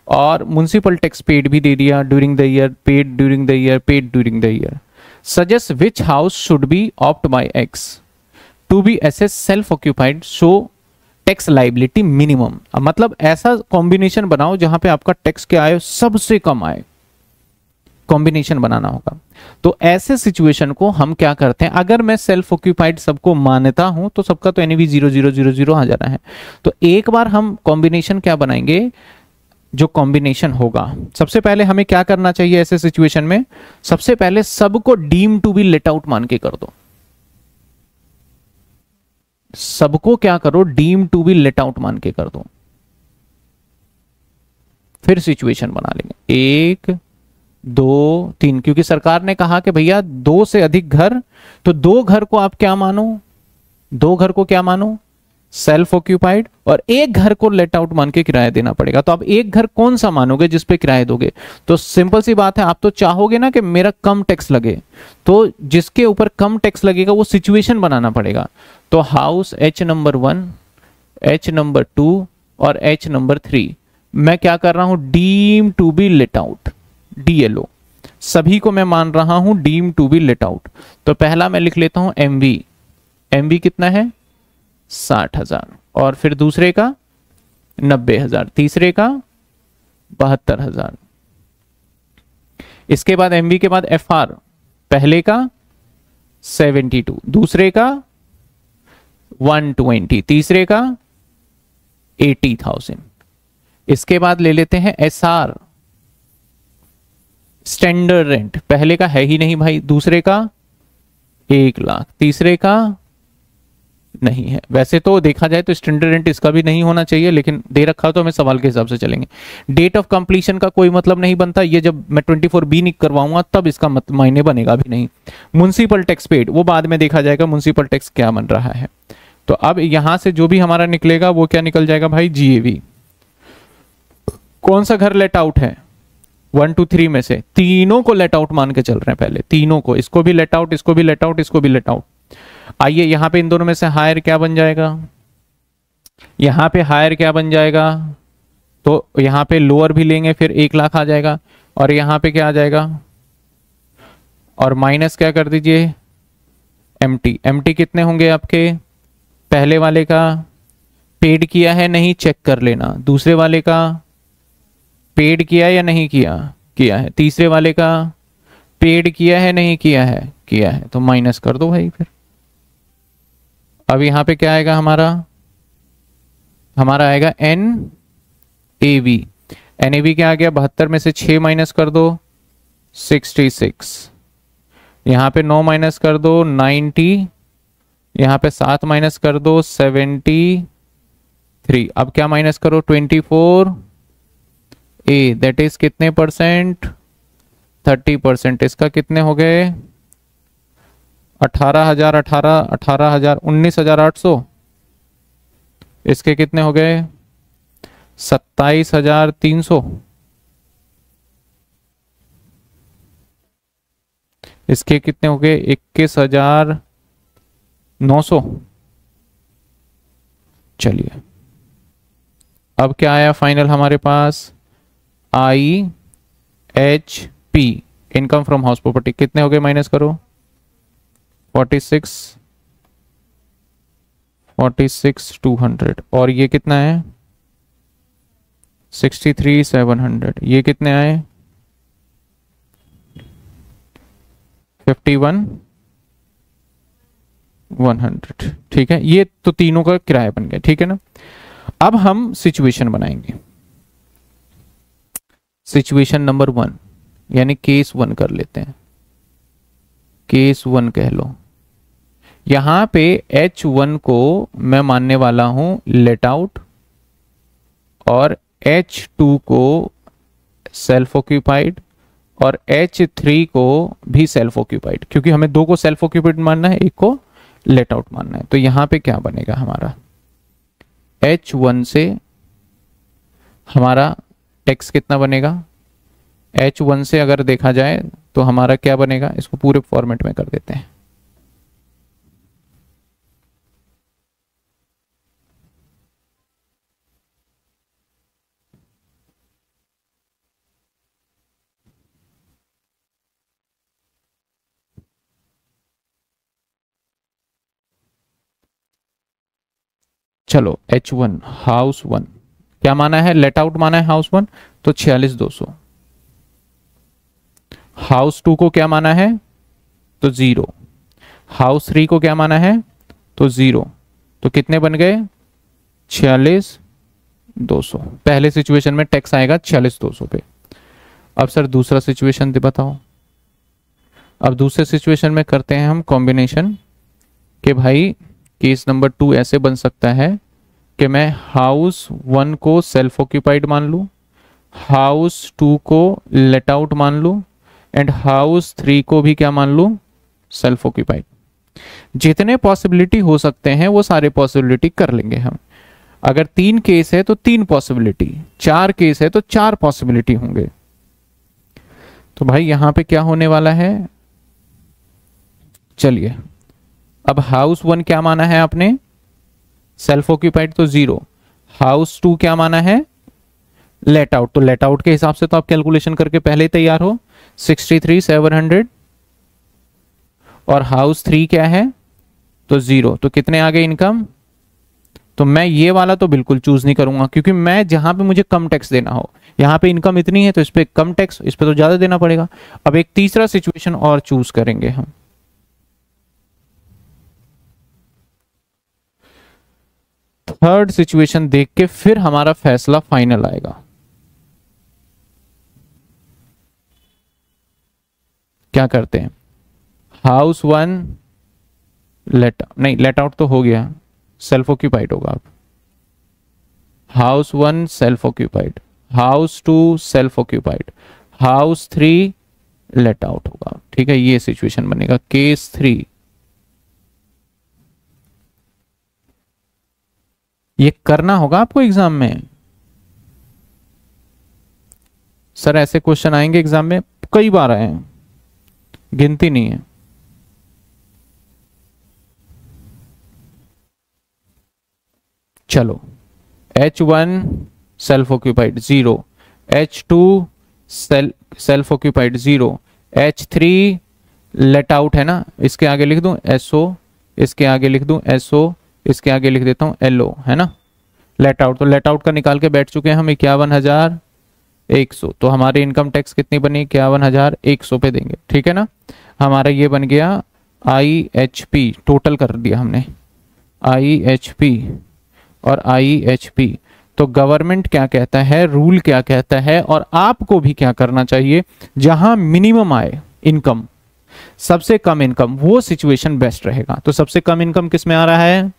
और म्युनिसिपल टैक्स पेड भी दे दिया, during the year, paid during the year, paid during the year. Suggest which house should be opt by X to be assess self occupied so tax liability minimum. मतलब ऐसा combination बनाओ जहां पे आपका tax क्या आए, सबसे कम आए, कॉम्बिनेशन बनाना होगा। तो ऐसे सिचुएशन को हम क्या करते हैं, अगर मैं सेल्फ ऑक्यूपाइड सबको मानता हूं तो सबका तो एनवी 0000 आ जाना है। तो एक बार हम कॉम्बिनेशन क्या बनाएंगे, जो कॉम्बिनेशन होगा, सबसे पहले हमें क्या करना चाहिए ऐसे सिचुएशन में? सबसे पहले सबको deem to be let out मान के कर दो। सबको क्या करो, deem to be let out मान के कर दो। फिर सिचुएशन बना लेंगे 1 2 3, क्योंकि सरकार ने कहा कि भैया 2 से अधिक घर, तो 2 घर को आप क्या मानो, 2 घर को क्या मानो? सेल्फ ऑक्यूपाइड, और 1 घर को लेट आउट मान के किराया देना पड़ेगा। तो आप 1 घर कौन सा मानोगे जिस पे किराया दोगे? तो सिंपल सी बात है, आप तो चाहोगे ना कि मेरा कम टैक्स लगे, तो जिसके ऊपर कम टैक्स लगेगा वो सिचुएशन बनाना पड़ेगा। तो house H number 1, H number 2 और H नंबर 3 मैं क्या कर रहा हूं, deem to be let out, DLO, सभी को मैं मान रहा हूं deem to be let out. तो पहला मैं लिख लेता हूं MV कितना है? 60,000, और फिर दूसरे का 90,000, तीसरे का 72,000। इसके बाद MV के बाद FR, पहले का 72, दूसरे का 120, तीसरे का 80,000। इसके बाद ले लेते हैं SR, स्टैंडर्ड रेंट, पहले का है ही नहीं भाई, दूसरे का 1 लाख, तीसरे का नहीं है। वैसे तो देखा जाए तो स्टैंडर्ड रेंट इसका भी नहीं होना चाहिए, लेकिन दे रखा तो हमें सवाल के हिसाब से चलेंगे। डेट ऑफ कंप्लीशन का कोई मतलब नहीं बनता, ये जब मैं 24B नहीं करवाऊंगा तब इसका मायने बनेगा भी नहीं। म्युनिसिपल टैक्स पेड वो बाद में देखा जाएगा, म्युनिसिपल टैक्स क्या बन रहा है। तो अब यहां से जो भी हमारा निकलेगा वो क्या निकल जाएगा भाई? GAV। कौन सा घर लेट आउट है? 1 2 3 में से तीनों को लेट आउट मान के चल रहे हैं पहले, तीनों को, इसको भी लेट आउट, इसको भी लेट आउट, इसको भी लेट आउट। आइए यहां पे इन दोनों में से हायर क्या बन जाएगा? यहां पे हायर क्या बन जाएगा? तो यहां पे लोअर भी लेंगे, फिर 1 लाख आ जाएगा, और यहां पे क्या आ जाएगा? और माइनस क्या कर दीजिए? एम्प्टी कितने होंगे आपके? पहले वाले का पेड किया है नहीं, चेक कर लेना। दूसरे वाले का पेड किया या नहीं किया? किया है। तीसरे वाले का पेड किया है नहीं किया है? किया है। तो माइनस कर दो भाई। फिर अब यहां पे क्या आएगा हमारा? हमारा आएगा NAV। NAV क्या आ गया? 72 में से 6 माइनस कर दो, 66। यहां पे 9 माइनस कर दो, 90। यहां पे 7 माइनस कर दो, 73। अब क्या माइनस करो? 24A, दैट इज कितने परसेंट? 30%। इसका कितने हो गए? 18,000, 19,800। इसके कितने हो गए? 27,300। इसके कितने हो गए? 21,900। चलिए अब क्या आया फाइनल हमारे पास? IHP, income from house property, कितने हो गए? माइनस करो, 46,200। और ये कितना है? 63,700, ये कितने आए 51,100। ठीक है, ये तो तीनों का किराया बन गया। ठीक है ना, अब हम सिचुएशन बनाएंगे। सिचुएशन नंबर 1 यानी केस 1 कर लेते हैं। केस 1 कह लो। यहां पे H1 को मैं मानने वाला हूं लेट आउट और H2 को सेल्फ ऑक्यूपाइड और H3 को भी सेल्फ ऑक्यूपाइड, क्योंकि हमें दो को सेल्फ ऑक्यूपाइड मानना है, एक को लेट आउट मानना है। तो यहां पे क्या बनेगा हमारा H1 से हमारा टेक्स कितना बनेगा, H1 से अगर देखा जाए तो हमारा क्या बनेगा, इसको पूरे फॉर्मेट में कर देते हैं। चलो H1 हाउस 1 क्या माना है, लेट आउट माना है हाउस 1, तो 46,200। हाउस 2 को क्या माना है, तो 0। हाउस 3 को क्या माना है, तो 0। तो कितने बन गए 46,200। पहले सिचुएशन में टैक्स आएगा 46,200 पे। अब सर दूसरा सिचुएशन बताओ। अब दूसरे सिचुएशन में करते हैं हम कॉम्बिनेशन कि भाई केस नंबर 2 ऐसे बन सकता है कि मैं हाउस 1 को सेल्फ ऑक्यूपाइड मान लूं, हाउस 2 को लेट आउट मान लूं एंड हाउस 3 को भी क्या मान लूं, सेल्फ ऑक्यूपाइड। जितने पॉसिबिलिटी हो सकते हैं वो सारे पॉसिबिलिटी कर लेंगे हम। अगर 3 केस है तो 3 पॉसिबिलिटी, 4 केस है तो 4 पॉसिबिलिटी होंगे। तो भाई यहां पे क्या होने वाला है, चलिए अब हाउस 1 क्या माना है आपने, सेल्फ ऑक्यूपाइड, तो 0। हाउस 2 क्या माना है, लेट आउट, तो लेट आउट के हिसाब से तो आप कैलकुलेशन करके पहले ही तैयार हो, 63,700। और हाउस 3 क्या है, तो 0। तो कितने आ गए इनकम, तो मैं ये वाला तो बिल्कुल चूज नहीं करूंगा, क्योंकि मैं जहां पे मुझे कम टैक्स देना हो, यहां पे इनकम इतनी है तो इस पे कम टैक्स, इस पे तो ज्यादा देना पड़ेगा। अब एक तीसरा सिचुएशन और चूज करेंगे हम। थर्ड सिचुएशन देख के फिर हमारा फैसला फाइनल आएगा। क्या करते हैं, हाउस 1 लेट आउट तो हो गया, सेल्फ ऑक्यूपाइड होगा। अब house 1 self occupied, house 2 self occupied, house 3 let out होगा। ठीक है, ये सिचुएशन बनेगा केस 3। ये करना होगा आपको एग्जाम में। सर ऐसे क्वेश्चन आएंगे एग्जाम में, कई बार आए हैं, गिनती नहीं है। चलो H1 self occupied 0, H2 self occupied 0, H3 let out है ना, इसके आगे लिख दूं SO, इसके आगे लिख दूं SO, इसके आगे लिख देता हूं LO, है ना। लेट आउट, तो लेट आउट का निकाल के बैठ चुके हैं हम 51,100। तो हमारी इनकम टैक्स कितनी बनी, 51,100 पे देंगे। ठीक है ना, हमारा ये बन गया IHP, टोटल कर दिया हमने IHP और IHP। तो गवर्नमेंट क्या कहता है, रूल क्या कहता है, और आपको भी क्या करना चाहिए, जहां मिनिमम आए इनकम, सबसे कम इनकम, वो सिचुएशन बेस्ट रहेगा। तो सबसे कम इनकम किस में आ रहा है,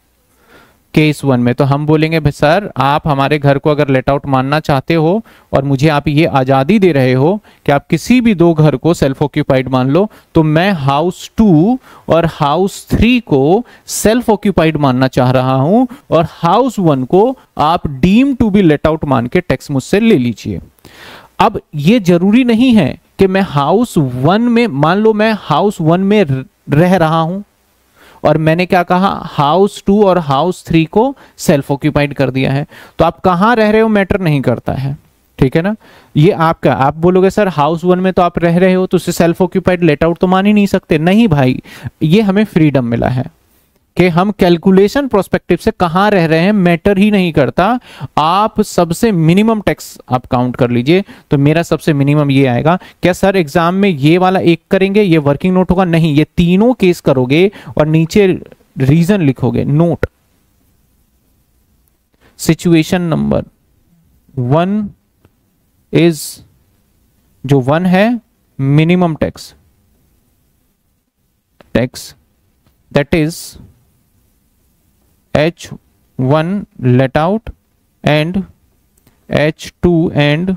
केस 1 में। तो हम बोलेंगे भाई सर आप हमारे घर को अगर लेट आउट मानना चाहते हो और मुझे आप ये आजादी दे रहे हो कि आप किसी भी 2 घर को सेल्फ ऑक्यूपाइड मान लो, तो मैं हाउस 2 और हाउस 3 को सेल्फ ऑक्यूपाइड मानना चाह रहा हूं और हाउस 1 को आप deem to be let out मान के टैक्स मुझसे ले लीजिए। अब ये जरूरी नहीं है कि मैं हाउस 1 में, मान लो मैं हाउस 1 में रह रहा हूं और मैंने क्या कहा, हाउस 2 और हाउस 3 को सेल्फ ऑक्यूपाइड कर दिया है, तो आप कहां रह रहे हो मैटर नहीं करता है। ठीक है ना, ये आपका, आप बोलोगे सर हाउस 1 में तो आप रह रहे हो तो उसे सेल्फ ऑक्यूपाइड लेट आउट तो मान ही नहीं सकते। नहीं भाई, ये हमें फ्रीडम मिला है कि हम कैलकुलेशन प्रोस्पेक्टिव से कहां रह रहे हैं मैटर ही नहीं करता, आप सबसे मिनिमम टैक्स आप काउंट कर लीजिए। तो मेरा सबसे मिनिमम ये आएगा। क्या सर एग्जाम में ये वाला एक करेंगे, ये वर्किंग नोट होगा? नहीं, ये तीनों केस करोगे और नीचे रीजन लिखोगे। नोट सिचुएशन नंबर 1 इज, जो 1 है minimum tax that is H1 let out and H2 and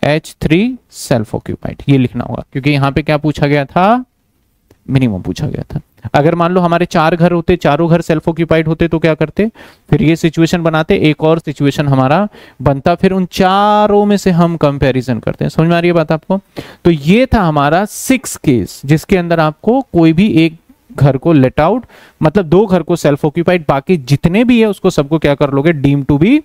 H3 self occupied, ये लिखना होगा क्योंकि यहां पे क्या पूछा गया था, मिनिमम पूछा गया था। अगर मान लो हमारे 4 घर होते, चारों घर सेल्फ ऑक्यूपाइड होते तो क्या करते, फिर ये सिचुएशन बनाते, एक और सिचुएशन हमारा बनता, फिर उन चारों में से हम कंपैरिजन करते हैं। समझ में आ रही है बात आपको? तो ये था हमारा 6 केस जिसके अंदर आपको कोई भी एक घर को लेट आउट, मतलब 2 घर को सेल्फ ऑक्यूपाइड, बाकी जितने भी है उसको सबको क्या कर लोगे, deem to be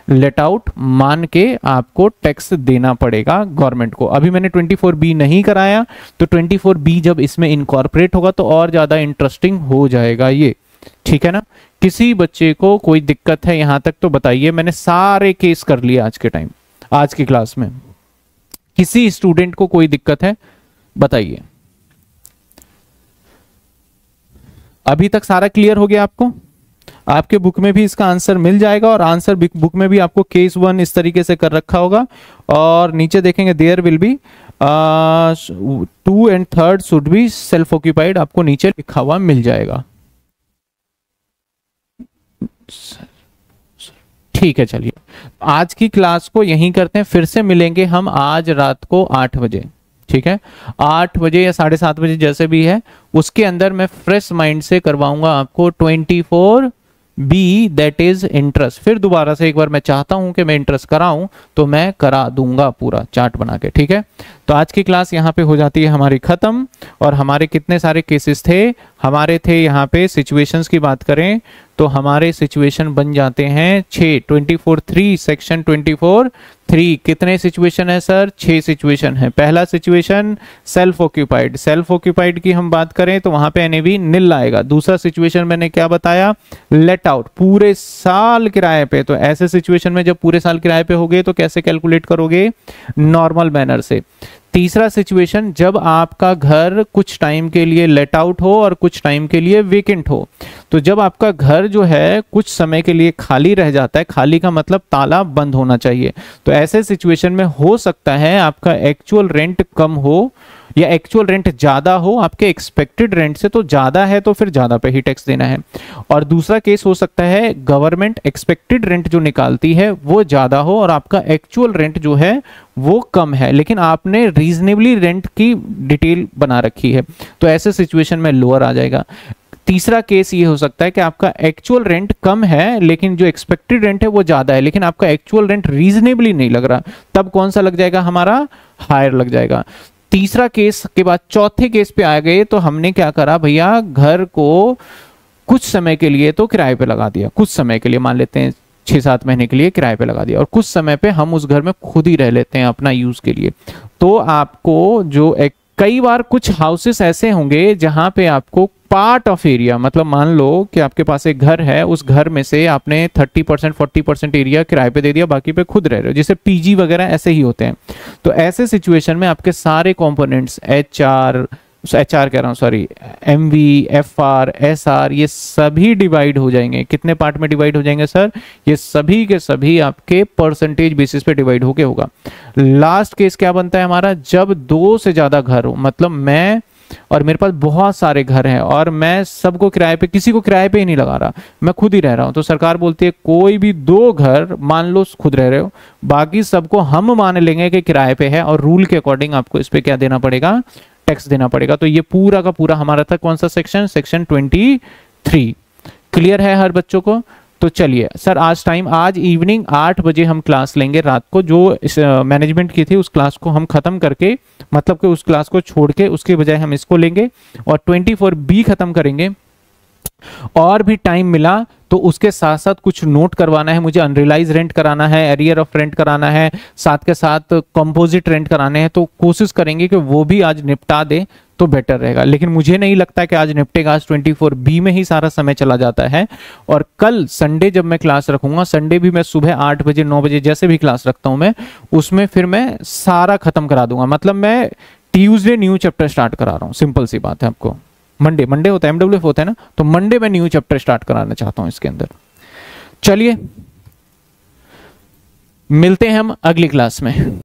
let out मान के आपको टैक्स देना पड़ेगा गवर्नमेंट को। अभी मैंने 24B नहीं कराया, तो 24B जब इसमें इनकॉर्पोरेट होगा तो और ज्यादा इंटरेस्टिंग हो जाएगा ये, ठीक है ना। किसी बच्चे को कोई दिक्कत है यहां तक तो बताइए, मैंने सारे केस कर लिए आज के टाइम, आज की क्लास में। किसी स्टूडेंट को कोई दिक्कत है बताइए। अभी तक सारा क्लियर हो गया आपको? आपके बुक में भी इसका आंसर मिल जाएगा और आंसर बुक में भी आपको केस 1 इस तरीके से कर रखा होगा। और नीचे देखेंगे there will be 2 and 3rd should be self occupied, आपको नीचे लिखा हुआ मिल जाएगा। ठीक है, चलिए आज की क्लास को यहीं करते हैं, फिर से मिलेंगे हम आज रात को 8 बजे, ठीक है। 8 बजे या 7:30 बजे जैसे भी है, उसके अंदर मैं फ्रेश माइंड से करवाऊंगा आपको 24B दैट इज इंटरेस्ट। फिर दोबारा से एक बार मैं चाहता हूं कि मैं इंटरेस्ट कराऊं तो मैं करा दूंगा पूरा चार्ट बना के, ठीक है। तो आज की क्लास यहाँ पे हो जाती है हमारी खत्म। और हमारे कितने सारे केसेस थे, हमारे थे यहाँ पे सिचुएशंस की बात करें तो हमारे सिचुएशन बन जाते हैं 6, 24(3) सेक्शन 24(3) कितने सिचुएशन है सर? 6 सिचुएशन है। पहला situation self occupied, self occupied की हम बात करें तो वहां पे एनएवी निल आएगा। दूसरा सिचुएशन मैंने क्या बताया, लेट आउट, पूरे साल किराए पे। तो ऐसे सिचुएशन में जब पूरे साल किराए पे होगे तो कैसे कैलकुलेट करोगे, नॉर्मल मैनर से। तीसरा सिचुएशन जब आपका घर कुछ टाइम के लिए लेट आउट हो और कुछ टाइम के लिए वेकेंट हो। तो जब आपका घर जो है कुछ समय के लिए खाली रह जाता है, खाली का मतलब ताला बंद होना चाहिए, तो ऐसे सिचुएशन में हो सकता है आपका एक्चुअल रेंट कम हो या एक्चुअल रेंट ज्यादा हो, आपके एक्सपेक्टेड रेंट से तो ज्यादा है तो फिर ज्यादा पे ही टैक्स देना है। और दूसरा केस हो सकता है गवर्नमेंट एक्सपेक्टेड रेंट जो निकालती है वो ज्यादा हो और आपका एक्चुअल रेंट जो है वो कम है, लेकिन आपने रीजनेबली रेंट की डिटेल बना रखी है, तो ऐसे सिचुएशन में लोअर आ जाएगा। तीसरा केस ये हो सकता है कि आपका एक्चुअल रेंट कम है लेकिन जो एक्सपेक्टेड रेंट है वो ज्यादा है, लेकिन आपका एक्चुअल रेंट रीजनेबली नहीं लग रहा, तब कौन सा लग जाएगा, हमारा हायर लग जाएगा। तीसरा केस के बाद चौथे केस पे आ गए तो हमने क्या करा भैया, घर को कुछ समय के लिए तो किराए पे लगा दिया, कुछ समय के लिए मान लेते हैं 6-7 महीने के लिए किराए पे लगा दिया, और कुछ समय पे हम उस घर में खुद ही रह लेते हैं अपना यूज के लिए। तो आपको जो कई बार कुछ हाउसेस ऐसे होंगे जहां पे आपको पार्ट ऑफ एरिया, मतलब मान लो कि आपके पास एक घर है, उस घर में से आपने 30% 40% एरिया किराए पे दे दिया, बाकी पे खुद रह रहे हो, जैसे पीजी वगैरह ऐसे ही होते हैं। तो ऐसे सिचुएशन में आपके सारे कंपोनेंट्स एचआर कह रहा हूँ सॉरी, एमवी, एफआर, एसआर, ये सभी डिवाइड हो जाएंगे। कितने पार्ट में डिवाइड हो जाएंगे सर? ये सभी के सभी आपके परसेंटेज बेसिस पे डिवाइड होके होगा। लास्ट केस क्या बनता है हमारा, जब 2 से ज्यादा घर हो, मतलब मैं और मेरे पास बहुत सारे घर हैं और मैं सबको किराए पे, किसी को किराए पे ही नहीं लगा रहा, मैं खुद ही रह रहा हूं, तो सरकार बोलती है कोई भी 2 घर मान लो खुद रह रहे हो, बाकी सबको हम मान लेंगे कि किराए पे है, और रूल के अकॉर्डिंग आपको इस पे क्या देना पड़ेगा, टैक्स देना पड़ेगा। तो ये पूरा का पूरा हमारा था कौन सा सेक्शन, सेक्शन 23। क्लियर है हर बच्चों को? तो चलिए सर आज इवनिंग 8 बजे हम क्लास लेंगे रात को, जो मैनेजमेंट की थी उस क्लास को हम खत्म करके, मतलब कि उस क्लास को छोड़ के उसके बजाय हम इसको लेंगे और 24B खत्म करेंगे। और भी टाइम मिला तो उसके साथ साथ कुछ नोट करवाना है मुझे, अनरियलाइज रेंट कराना है, एरियर ऑफ रेंट कराना है, साथ के साथ कंपोजिट रेंट कराने हैं, तो कोशिश करेंगे कि वो भी आज निपटा दे। तो बेटर रहेगा। लेकिन मुझे नहीं लगता कि आज निपटेगा, आज 24B में ही सारा समय चला जाता है। और कल संडे जब मैं क्लास रखूंगा, संडे भी मैं सुबह 8 बजे 9 बजे जैसे भी क्लास रखता हूं मैं, उसमें फिर मैं सारा खत्म करा दूंगा। मतलब मैं ट्यूसडे न्यू चैप्टर स्टार्ट करा रहा हूं, सिंपल सी बात है। आपको मंडे होता है, MWF होता है ना, तो मंडे में न्यू चैप्टर स्टार्ट कराना चाहता हूं इसके अंदर। चलिए मिलते हैं हम अगली क्लास में।